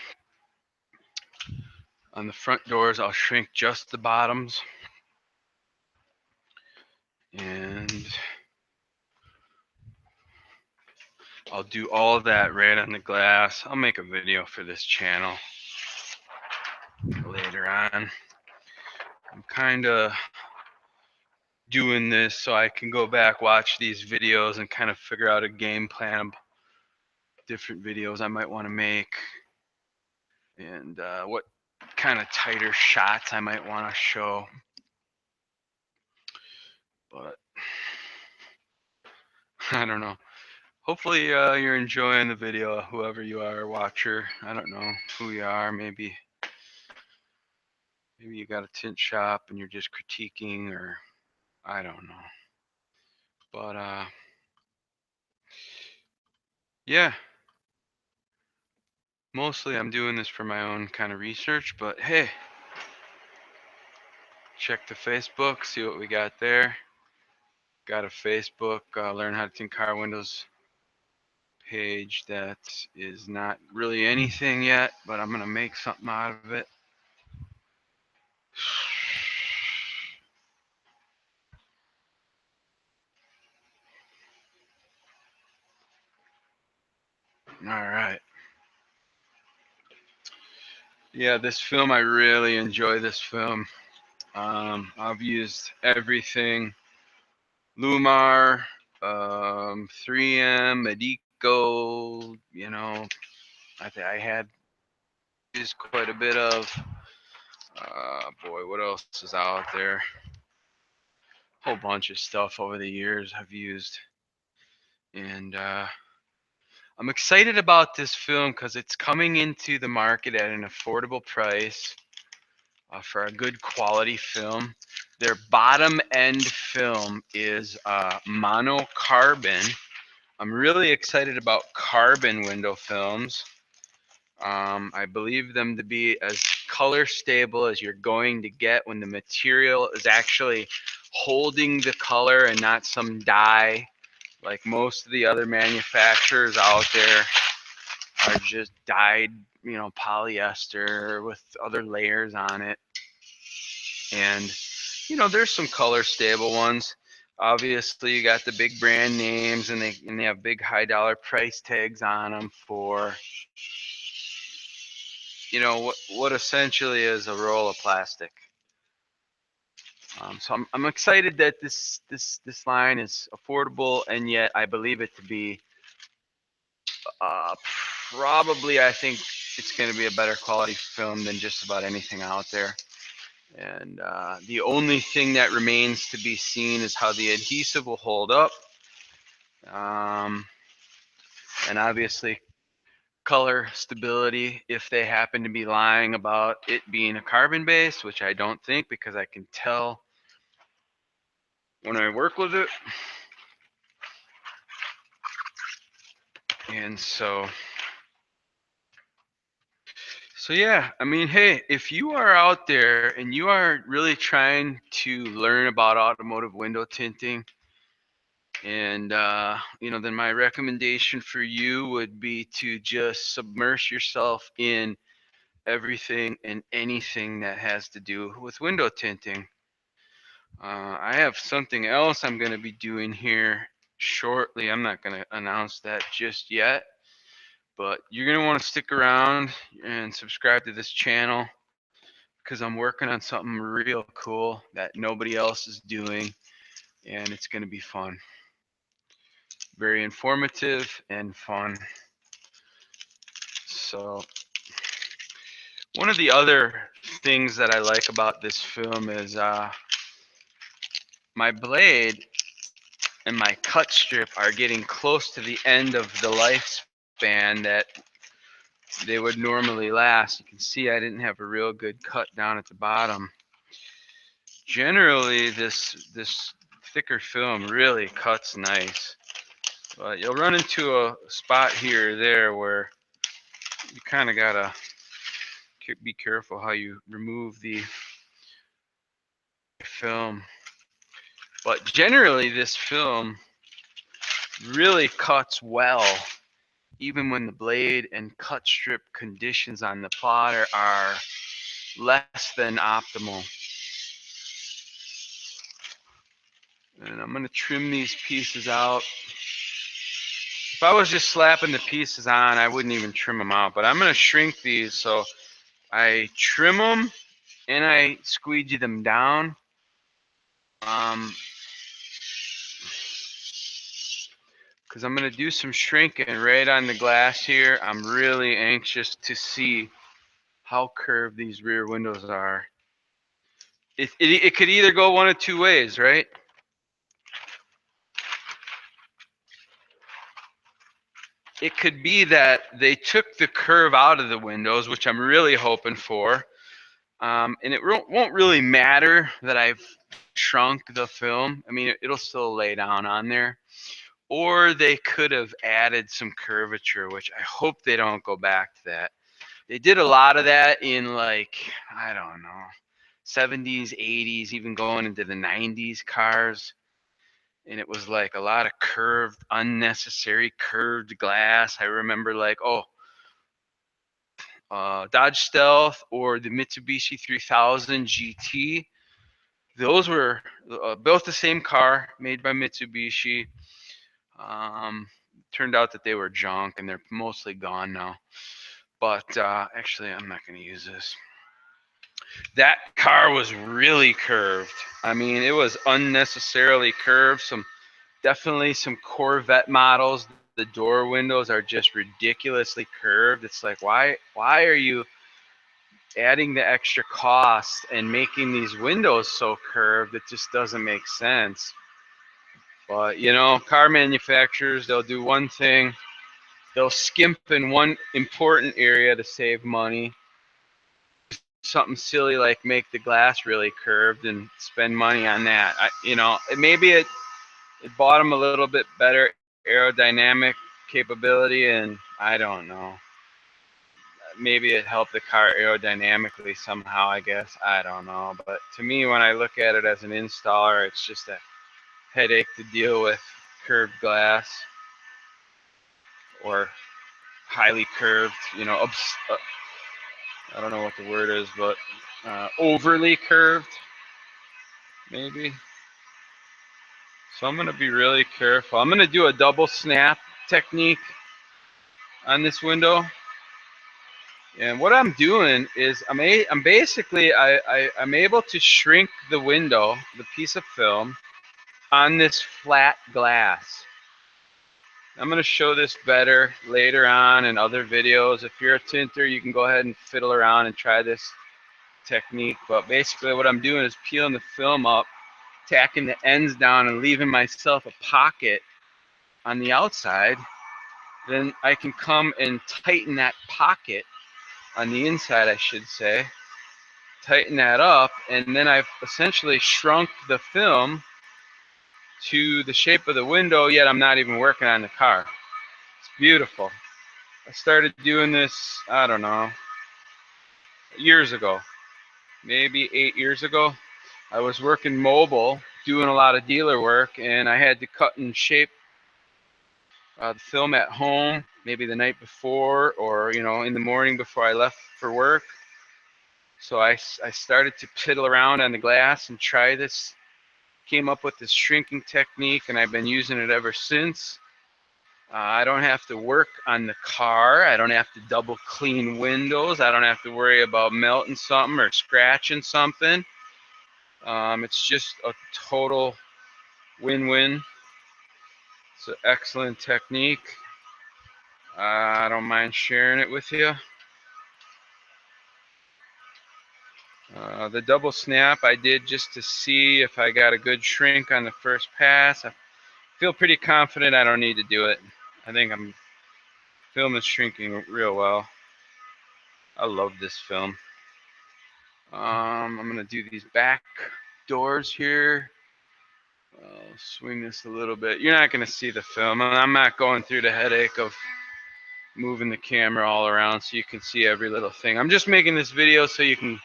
the front doors, I'll shrink just the bottoms. And I'll do all of that right on the glass. I'll make a video for this channel later on. I'm kind of doing this so I can go back, watch these videos, and kind of figure out a game plan of different videos I might want to make, and what kind of tighter shots I might want to show. But I don't know. Hopefully you're enjoying the video, whoever you are, watcher. I don't know who you are. Maybe you got a tint shop and you're just critiquing, or I don't know. But yeah, mostly I'm doing this for my own kind of research. But hey, check the Facebook, see what we got there. Got a Facebook Learn How to Tint Car Windows page that is not really anything yet, but I'm going to make something out of it. All right. Yeah, this film, I really enjoy this film. I've used everything. Lumar, 3M, Medico, you know, I had used quite a bit of, boy, what else is out there? Whole bunch of stuff over the years I've used. And I'm excited about this film because it's coming into the market at an affordable price for a good quality film. Their bottom end film is monocarbon. I'm really excited about carbon window films. I believe them to be as color stable as you're going to get when the material is actually holding the color and not some dye like most of the other manufacturers out there are just dyed, polyester with other layers on it. And, there's some color stable ones. Obviously, you got the big brand names, and they have big high dollar price tags on them for, what essentially is a roll of plastic. So I'm excited that this line is affordable, and yet I believe it to be probably, I think it's going to be a better quality film than just about anything out there. And the only thing that remains to be seen is how the adhesive will hold up. And obviously color stability, if they happen to be lying about it being a carbon base, which I don't think, because I can tell when I work with it. And so yeah, I mean, hey, if you are out there and you are really trying to learn about automotive window tinting, and then my recommendation for you would be to just submerge yourself in everything and anything that has to do with window tinting. I have something else I'm going to be doing here shortly. I'm not going to announce that just yet, but you're going to want to stick around and subscribe to this channel because I'm working on something real cool that nobody else is doing, and it's going to be fun. Very informative and fun. So, one of the other things that I like about this film is my blade and my cut strip are getting close to the end of the lifespan that they would normally last. You can see I didn't have a real good cut down at the bottom. Generally, this thicker film really cuts nice, but you'll run into a spot here or there where you kind of gotta be careful how you remove the film. But generally, this film really cuts well, even when the blade and cut strip conditions on the plotter are less than optimal. And I'm going to trim these pieces out. If I was just slapping the pieces on, I wouldn't even trim them out. But I'm going to shrink these, so I trim them and I squeegee them down. Because I'm going to do some shrinking right on the glass here. I'm really anxious to see how curved these rear windows are. It could either go one of two ways, right? It could be that they took the curve out of the windows, which I'm really hoping for. And it won't really matter that I've shrunk the film. I mean, it'll still lay down on there. Or they could have added some curvature, which I hope they don't go back to that. They did a lot of that in, like, I don't know, 70s, 80s, even going into the 90s cars. And it was like a lot of curved, unnecessary curved glass. I remember, like, Dodge Stealth or the Mitsubishi 3000 GT. Those were both the same car, made by Mitsubishi. Turned out that they were junk, and they're mostly gone now. But actually, I'm not going to use this. That car was really curved. I mean, it was unnecessarily curved. Definitely some Corvette models. The door windows are just ridiculously curved. It's like, why are you adding the extra cost and making these windows so curved? It just doesn't make sense. But car manufacturers, they'll do one thing. They'll skimp in one important area to save money. Something silly like make the glass really curved and spend money on that. Maybe it bought them a little bit better aerodynamic capability, and I don't know. Maybe it helped the car aerodynamically somehow, I guess. I don't know. But to me, when I look at it as an installer, it's just a headache to deal with curved glass or highly curved, I don't know what the word is, but overly curved, maybe. So I'm going to be really careful. I'm going to do a double snap technique on this window. And what I'm doing is I'm basically I'm able to shrink the window, the piece of film, on this flat glass. I'm going to show this better later on in other videos. If you're a tinter, you can go ahead and fiddle around and try this technique. But basically what I'm doing is peeling the film up, tacking the ends down, and leaving myself a pocket on the outside. Then I can come and tighten that pocket on the inside, I should say. Tighten that up, and then I've essentially shrunk the film to the shape of the window, yet I'm not even working on the car. It's beautiful. I started doing this, I don't know, years ago, maybe 8 years ago. I was working mobile, doing a lot of dealer work, and I had to cut and shape the film at home, maybe the night before or in the morning before I left for work. So I started to piddle around on the glass and try this, came up with this shrinking technique, and I've been using it ever since. I don't have to work on the car. I don't have to double clean windows. I don't have to worry about melting something or scratching something. It's just a total win-win. It's an excellent technique. I don't mind sharing it with you. The double snap I did just to see if I got a good shrink on the first pass. I feel pretty confident I don't need to do it. I think film is shrinking real well. I love this film. I'm going to do these back doors here. I'll swing this a little bit. You're not going to see the film. I'm not going through the headache of moving the camera all around so you can see every little thing. I'm just making this video so you can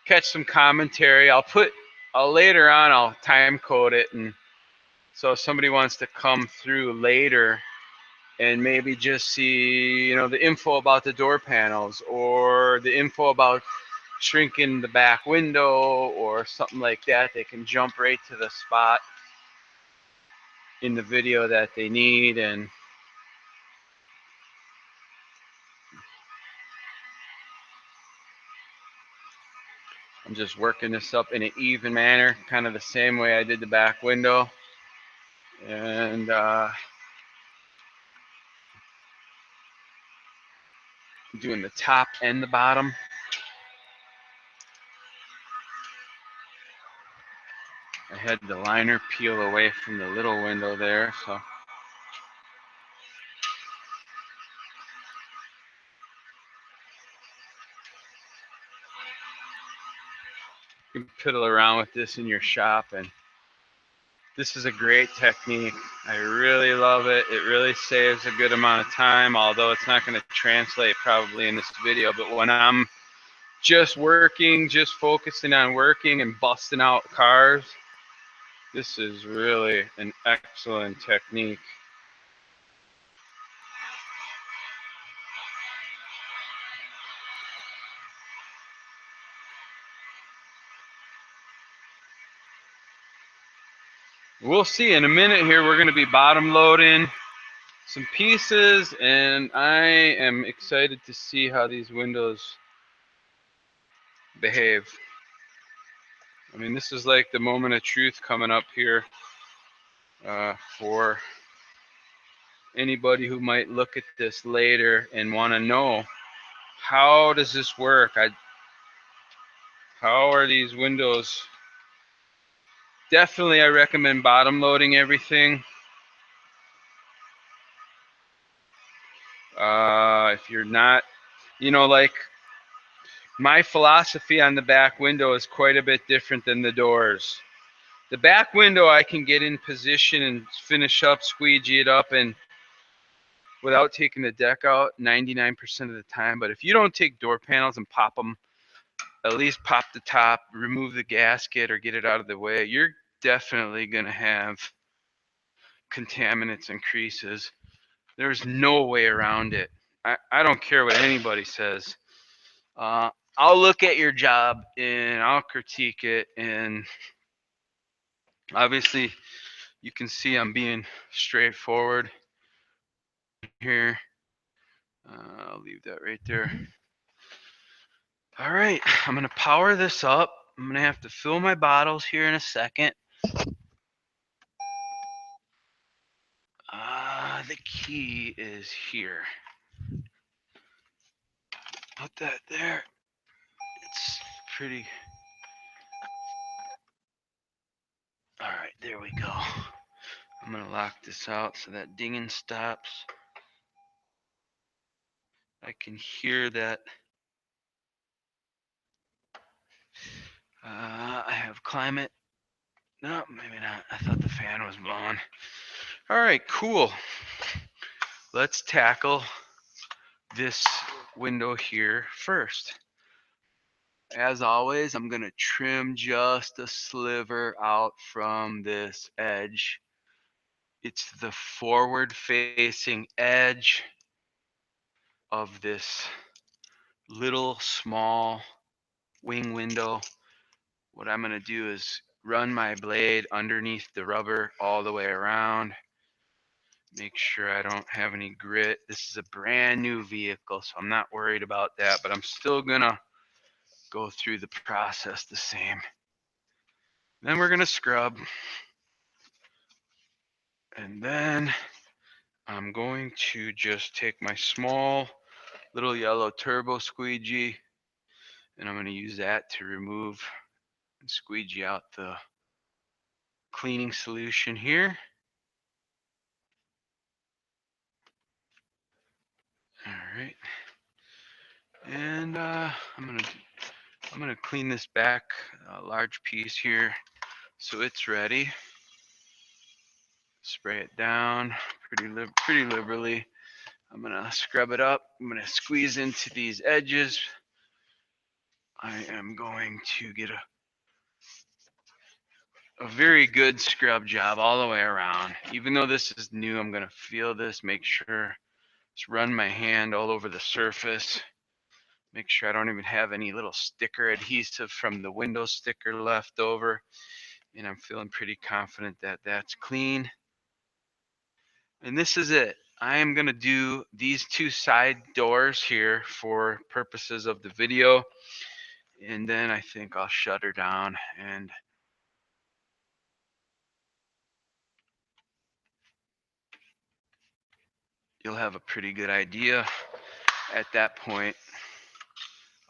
catch some commentary. I'll later on, I'll time code it, and so if somebody wants to come through later and maybe just see, the info about the door panels or the info about shrinking the back window or something like that, they can jump right to the spot in the video that they need. And I'm just working this up in an even manner, kind of the same way I did the back window. And doing the top and the bottom. I had the liner peel away from the little window there, so you can piddle around with this in your shop, and this is a great technique. I really love it. It really saves a good amount of time, although it's not going to translate probably in this video. But when I'm just working, just focusing on working and busting out cars, this is really an excellent technique. We'll see in a minute here. We're going to be bottom loading some pieces, and I am excited to see how these windows behave. I mean, this is like the moment of truth coming up here for anybody who might look at this later and want to know, how does this work? How are these windows? Definitely, I recommend bottom loading everything. If you're not, like my philosophy on the back window is quite a bit different than the doors. The back window I can get in position and finish up, squeegee it up, and without taking the deck out 99% of the time. But if you don't take door panels and pop them, at least pop the top, remove the gasket, or get it out of the way, you're definitely going to have contaminants and creases. There's no way around it. I don't care what anybody says. I'll look at your job and I'll critique it. And obviously, you can see I'm being straightforward here. I'll leave that right there. All right, I'm going to power this up. I'm going to have to fill my bottles here in a second. The key is here. Put that there. It's pretty. All right, there we go. I'm going to lock this out so that dinging stops. I can hear that. I have climate No, maybe not. I thought the fan was blowing. All right, cool. Let's tackle this window here first. As always, I'm going to trim just a sliver out from this edge. It's the forward facing edge of this little small wing window. What I'm going to do is run my blade underneath the rubber all the way around. Make sure I don't have any grit. This is a brand new vehicle, so I'm not worried about that, but I'm still going to go through the process the same. Then we're going to scrub. And then I'm going to just take my small little yellow turbo squeegee, and I'm going to use that to remove and squeegee out the cleaning solution here. All right. And I'm gonna clean this back large piece here so it's ready. Spray it down pretty liberally. I'm gonna scrub it up. I'm gonna squeeze into these edges. I am going to get a very good scrub job all the way around. Even though this is new, I'm gonna feel this, make sure, just run my hand all over the surface. Make sure I don't even have any little sticker adhesive from the window sticker left over. And I'm feeling pretty confident that that's clean. And this is it. I am going to do these two side doors here for purposes of the video. And then I think I'll shut her down and you'll have a pretty good idea at that point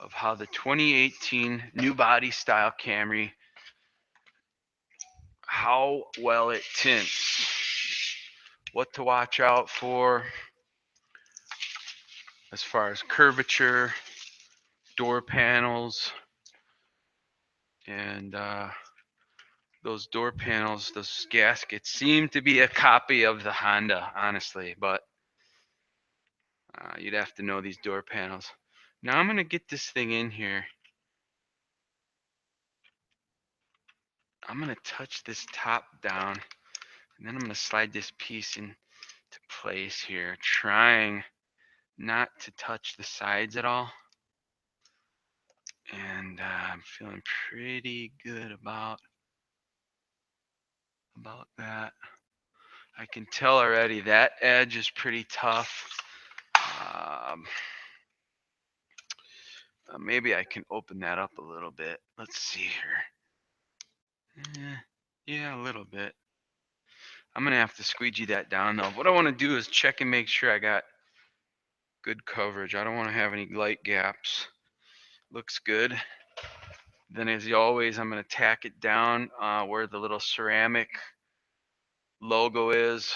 of how the 2018 new body style Camry, how well it tints, what to watch out for as far as curvature, door panels, and those door panels, those gaskets seem to be a copy of the Honda, honestly, but you'd have to know these door panels. Now I'm going to get this thing in here. I'm going to touch this top down, and then I'm going to slide this piece into place here, trying not to touch the sides at all. And I'm feeling pretty good about that. I can tell already that edge is pretty tough. Um, Maybe I can open that up a little bit. Let's see here. Yeah, a little bit. I'm going to have to squeegee that down though. What I want to do is check and make sure I got good coverage. I don't want to have any light gaps. Looks good. Then as always, I'm going to tack it down where the little ceramic logo is.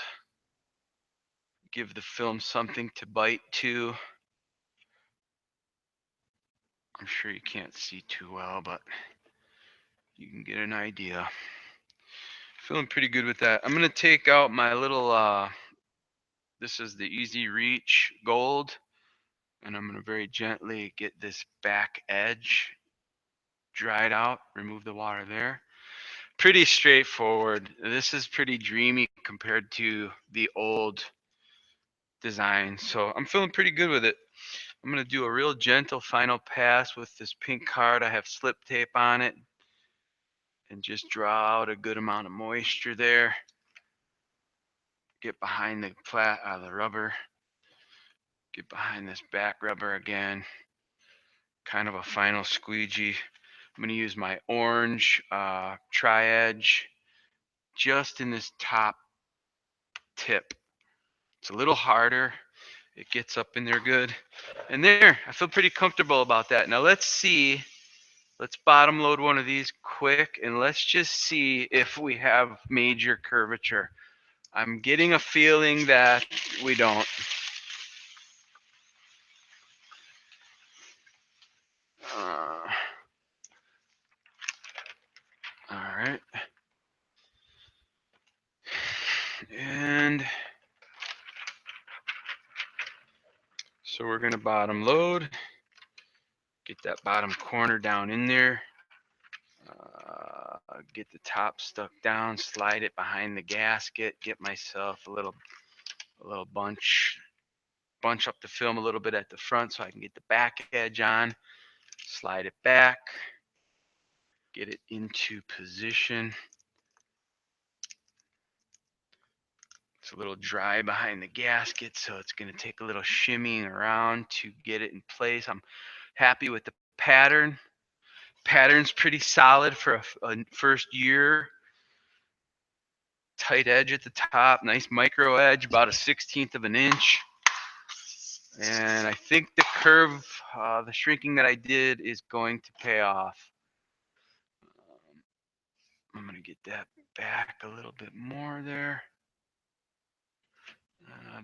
Give the film something to bite to. I'm sure you can't see too well, but you can get an idea. Feeling pretty good with that. I'm going to take out my little, this is the Easy Reach Gold, and I'm going to very gently get this back edge dried out, remove the water there. Pretty straightforward. This is pretty dreamy compared to the old design, so I'm feeling pretty good with it. I'm going to do a real gentle final pass with this pink card. I have slip tape on it, and just draw out a good amount of moisture there. Get behind the rubber. Get behind this back rubber again. Kind of a final squeegee. I'm going to use my orange tri-edge just in this top tip. It's a little harder. It gets up in there good. And there, I feel pretty comfortable about that. Now let's see. Let's bottom load one of these quick and let's just see if we have major curvature. I'm getting a feeling that we don't. All right. we're going to bottom load. Get that bottom corner down in there. Get the top stuck down, slide it behind the gasket, get myself a little bunch up the film a little bit at the front so I can get the back edge on, slide it back, get it into position. It's a little dry behind the gasket, so it's going to take a little shimmying around to get it in place. I'm happy with the pattern. Pattern's pretty solid for a first year. Tight edge at the top, nice micro edge, about a 1/16 of an inch. And I think the curve, the shrinking that I did is going to pay off. I'm going to get that back a little bit more there.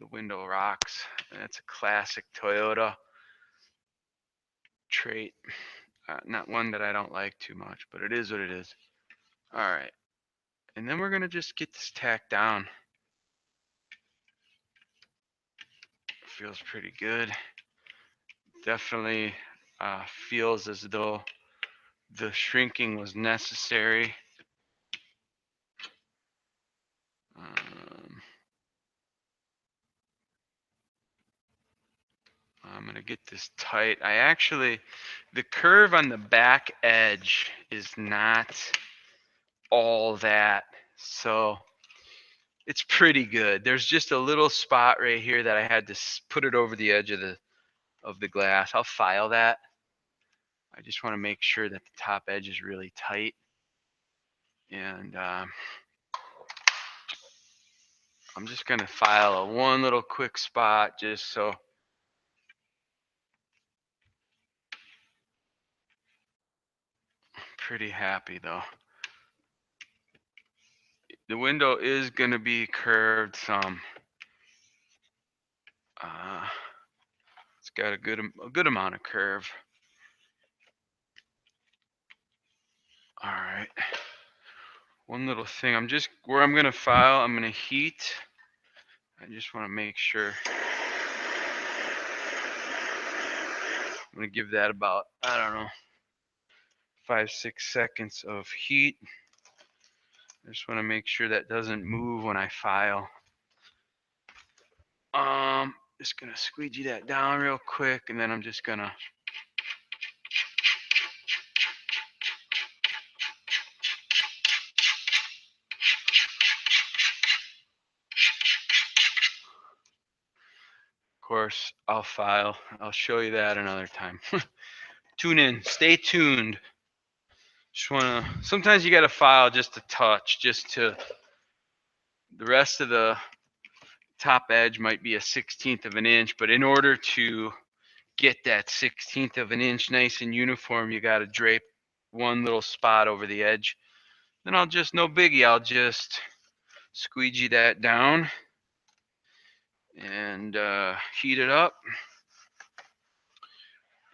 The window rocks. That's a classic Toyota trait. Not one that I don't like too much, but it is what it is. All right. And then we're going to just get this tacked down. Feels pretty good. Definitely feels as though the shrinking was necessary. I'm going to get this tight. The curve on the back edge is not all that, so it's pretty good. There's just a little spot right here that I had to put it over the edge of the glass. I'll file that. I just want to make sure that the top edge is really tight. And I'm just going to file one little quick spot just so. Pretty happy though. The window is going to be curved some. It's got a good amount of curve. All right. One little thing, where I'm going to file, I'm going to heat. I just want to make sure. I'm going to give that about, I don't know, 5-6 seconds of heat. I just want to make sure that doesn't move when I file. Just going to squeegee that down real quick, and then I'm just going to Of course, I'll file. I'll show you that another time. Tune in. Stay tuned. Sometimes you got to file just a touch, the rest of the top edge might be a 1/16 of an inch, but in order to get that 1/16 of an inch nice and uniform, you got to drape one little spot over the edge. Then no biggie, I'll just squeegee that down and heat it up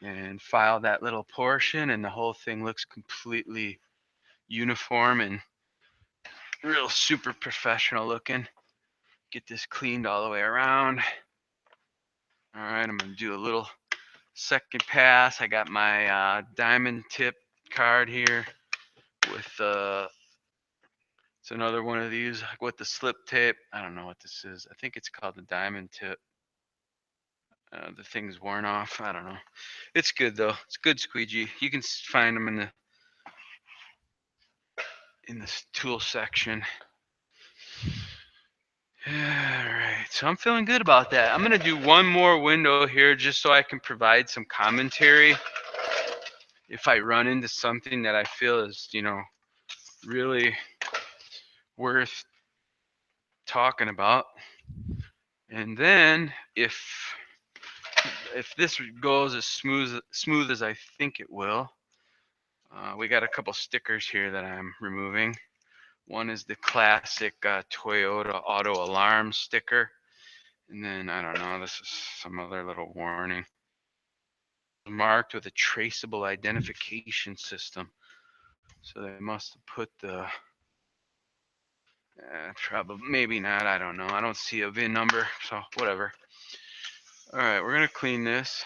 and file that little portion, and the whole thing looks completely uniform and real super professional looking. Get this cleaned all the way around. All right, I'm going to do a little second pass. I got my diamond tip card here with it's another one of these with the slip tape. I don't know what this is. I think it's called the diamond tip. The thing's worn off. I don't know. It's good though. It's good squeegee. You can find them in the tool section. All right, so I'm feeling good about that. I'm gonna do one more window here just so I can provide some commentary if I run into something that I feel is, really worth talking about. And then if this goes as smooth as I think it will, we got a couple stickers here that I'm removing. One is the classic Toyota auto alarm sticker. And then, I don't know, this is some other little warning. Marked with a traceable identification system. So they must have put the, probably, maybe not, I don't know. I don't see a VIN number, so whatever. All right, we're gonna clean this,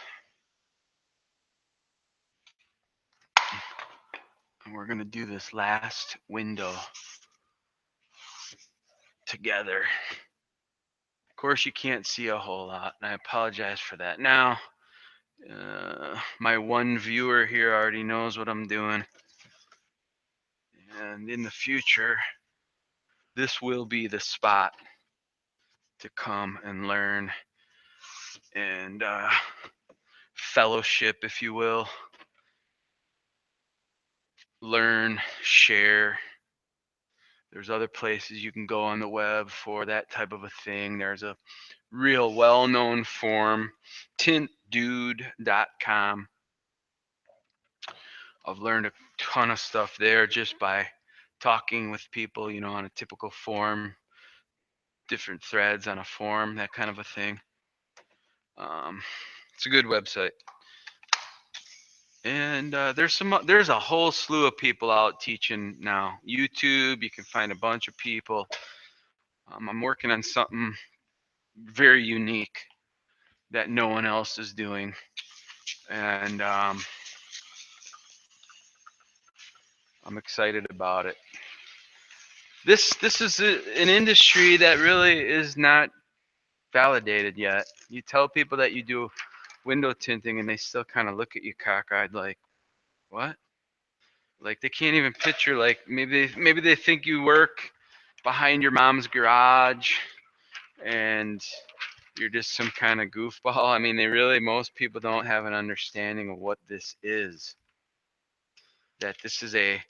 and we're gonna do this last window together. Of course, you can't see a whole lot, and I apologize for that. Now, my one viewer here already knows what I'm doing, and in the future, this will be the spot to come and learn and fellowship, if you will. Learn, share. There's other places you can go on the web for that type of a thing. There's a real well-known forum, tintdude.com. I've learned a ton of stuff there just by talking with people, you know, on a typical forum, different threads on a forum, that kind of a thing. It's a good website. And there's a whole slew of people out teaching now. YouTube, you can find a bunch of people. I'm working on something very unique that no one else is doing, and I'm excited about it. This is an industry that really is not validated yet. You tell people that you do window tinting, and they still kind of look at you cockeyed, like, what? Like they can't even picture. Like maybe they think you work behind your mom's garage, and you're just some kind of goofball. I mean, most people don't have an understanding of what this is. That this is a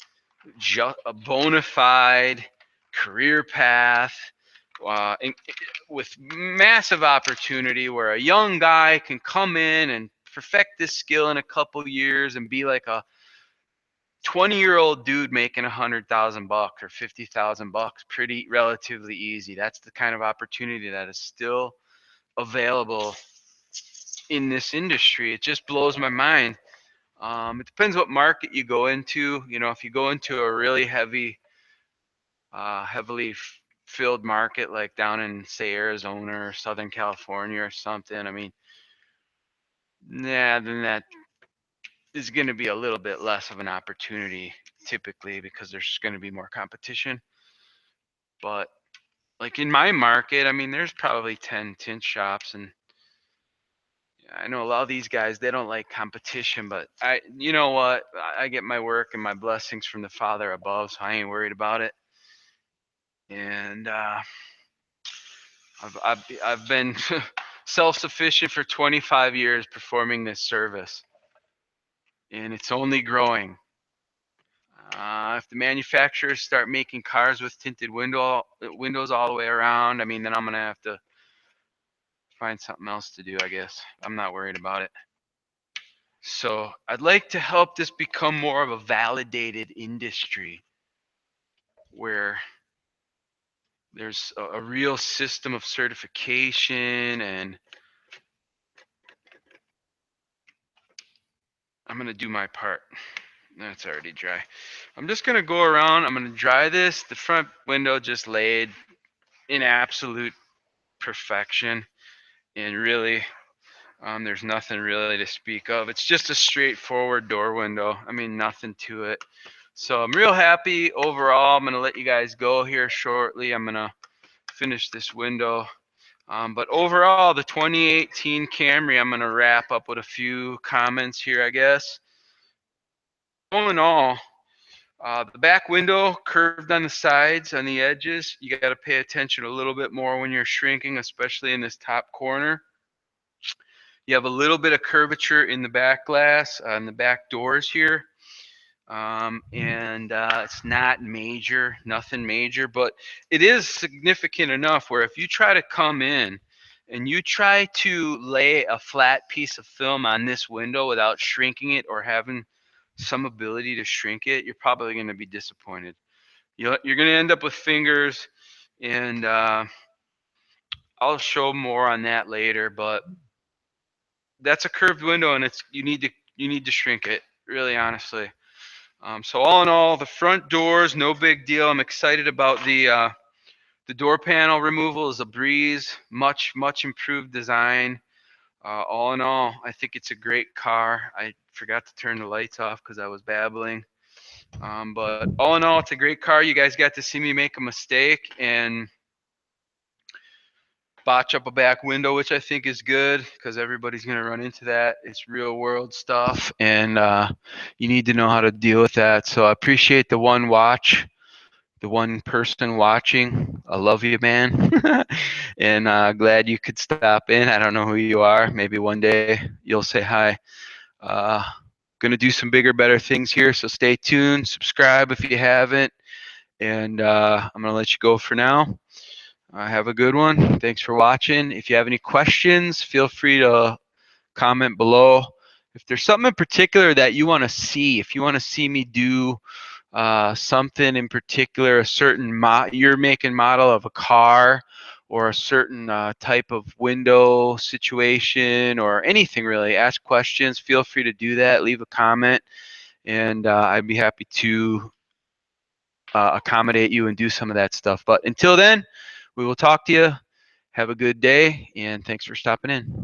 bona fide career path with massive opportunity where a young guy can come in and perfect this skill in a couple years and be like a 20-year-old dude making $100,000 or $50,000 pretty relatively easy. That's the kind of opportunity that is still available in this industry. It just blows my mind. It depends what market you go into. You know, if you go into a really heavily filled market like down in, say, Arizona or Southern California or something, I mean, then that is going to be a little bit less of an opportunity typically because there's going to be more competition. But like in my market, I mean, there's probably 10 tint shops, and I know a lot of these guys, they don't like competition, but you know what? I get my work and my blessings from the Father above, so I ain't worried about it. And I've been self-sufficient for 25 years performing this service, and it's only growing. If the manufacturers start making cars with tinted windows all the way around, I mean, then I'm gonna have to find something else to do, I guess. I'm not worried about it. So I'd like to help this become more of a validated industry where there's a real system of certification, and I'm gonna do my part. That's already dry. I'm just gonna go around. I'm gonna dry this. The front window just laid in absolute perfection, and really, there's nothing really to speak of. It's just a straightforward door window. I mean, nothing to it. So I'm real happy overall. I'm gonna let you guys go here shortly. I'm gonna finish this window. But overall, the 2018 Camry, I'm gonna wrap up with a few comments here, I guess. All in all, the back window curved on the sides, on the edges. You got to pay attention a little bit more when you're shrinking, especially in this top corner. You have a little bit of curvature in the back glass on the back doors here. And it's not major, nothing major, but it is significant enough where if you try to come in and you try to lay a flat piece of film on this window without shrinking it or having some ability to shrink it, you're probably going to be disappointed. You're going to end up with fingers, and I'll show more on that later, but that's a curved window, and you need to shrink it, really honestly. So all in all, the front doors, no big deal. I'm excited about the door panel removal is a breeze, much improved design. All in all, I think it's a great car. I forgot to turn the lights off because I was babbling. But all in all, it's a great car. You guys got to see me make a mistake and botch up a back window, which I think is good because everybody's going to run into that. It's real world stuff, and you need to know how to deal with that. So I appreciate the one person watching. I love you, man. And glad you could stop in. I don't know who you are. Maybe one day you'll say hi. Uh, Gonna do some bigger, better things here. So stay tuned. Subscribe if you haven't. And I'm gonna let you go for now. Have a good one. Thanks for watching. If you have any questions, feel free to comment below. If there's something in particular that you want to see, if you want to see me do something in particular, a certain your make and model of a car, or a certain type of window situation, or anything really, ask questions. Feel free to do that. Leave a comment, and I'd be happy to accommodate you and do some of that stuff. But until then, we will talk to you. Have a good day, and thanks for stopping in.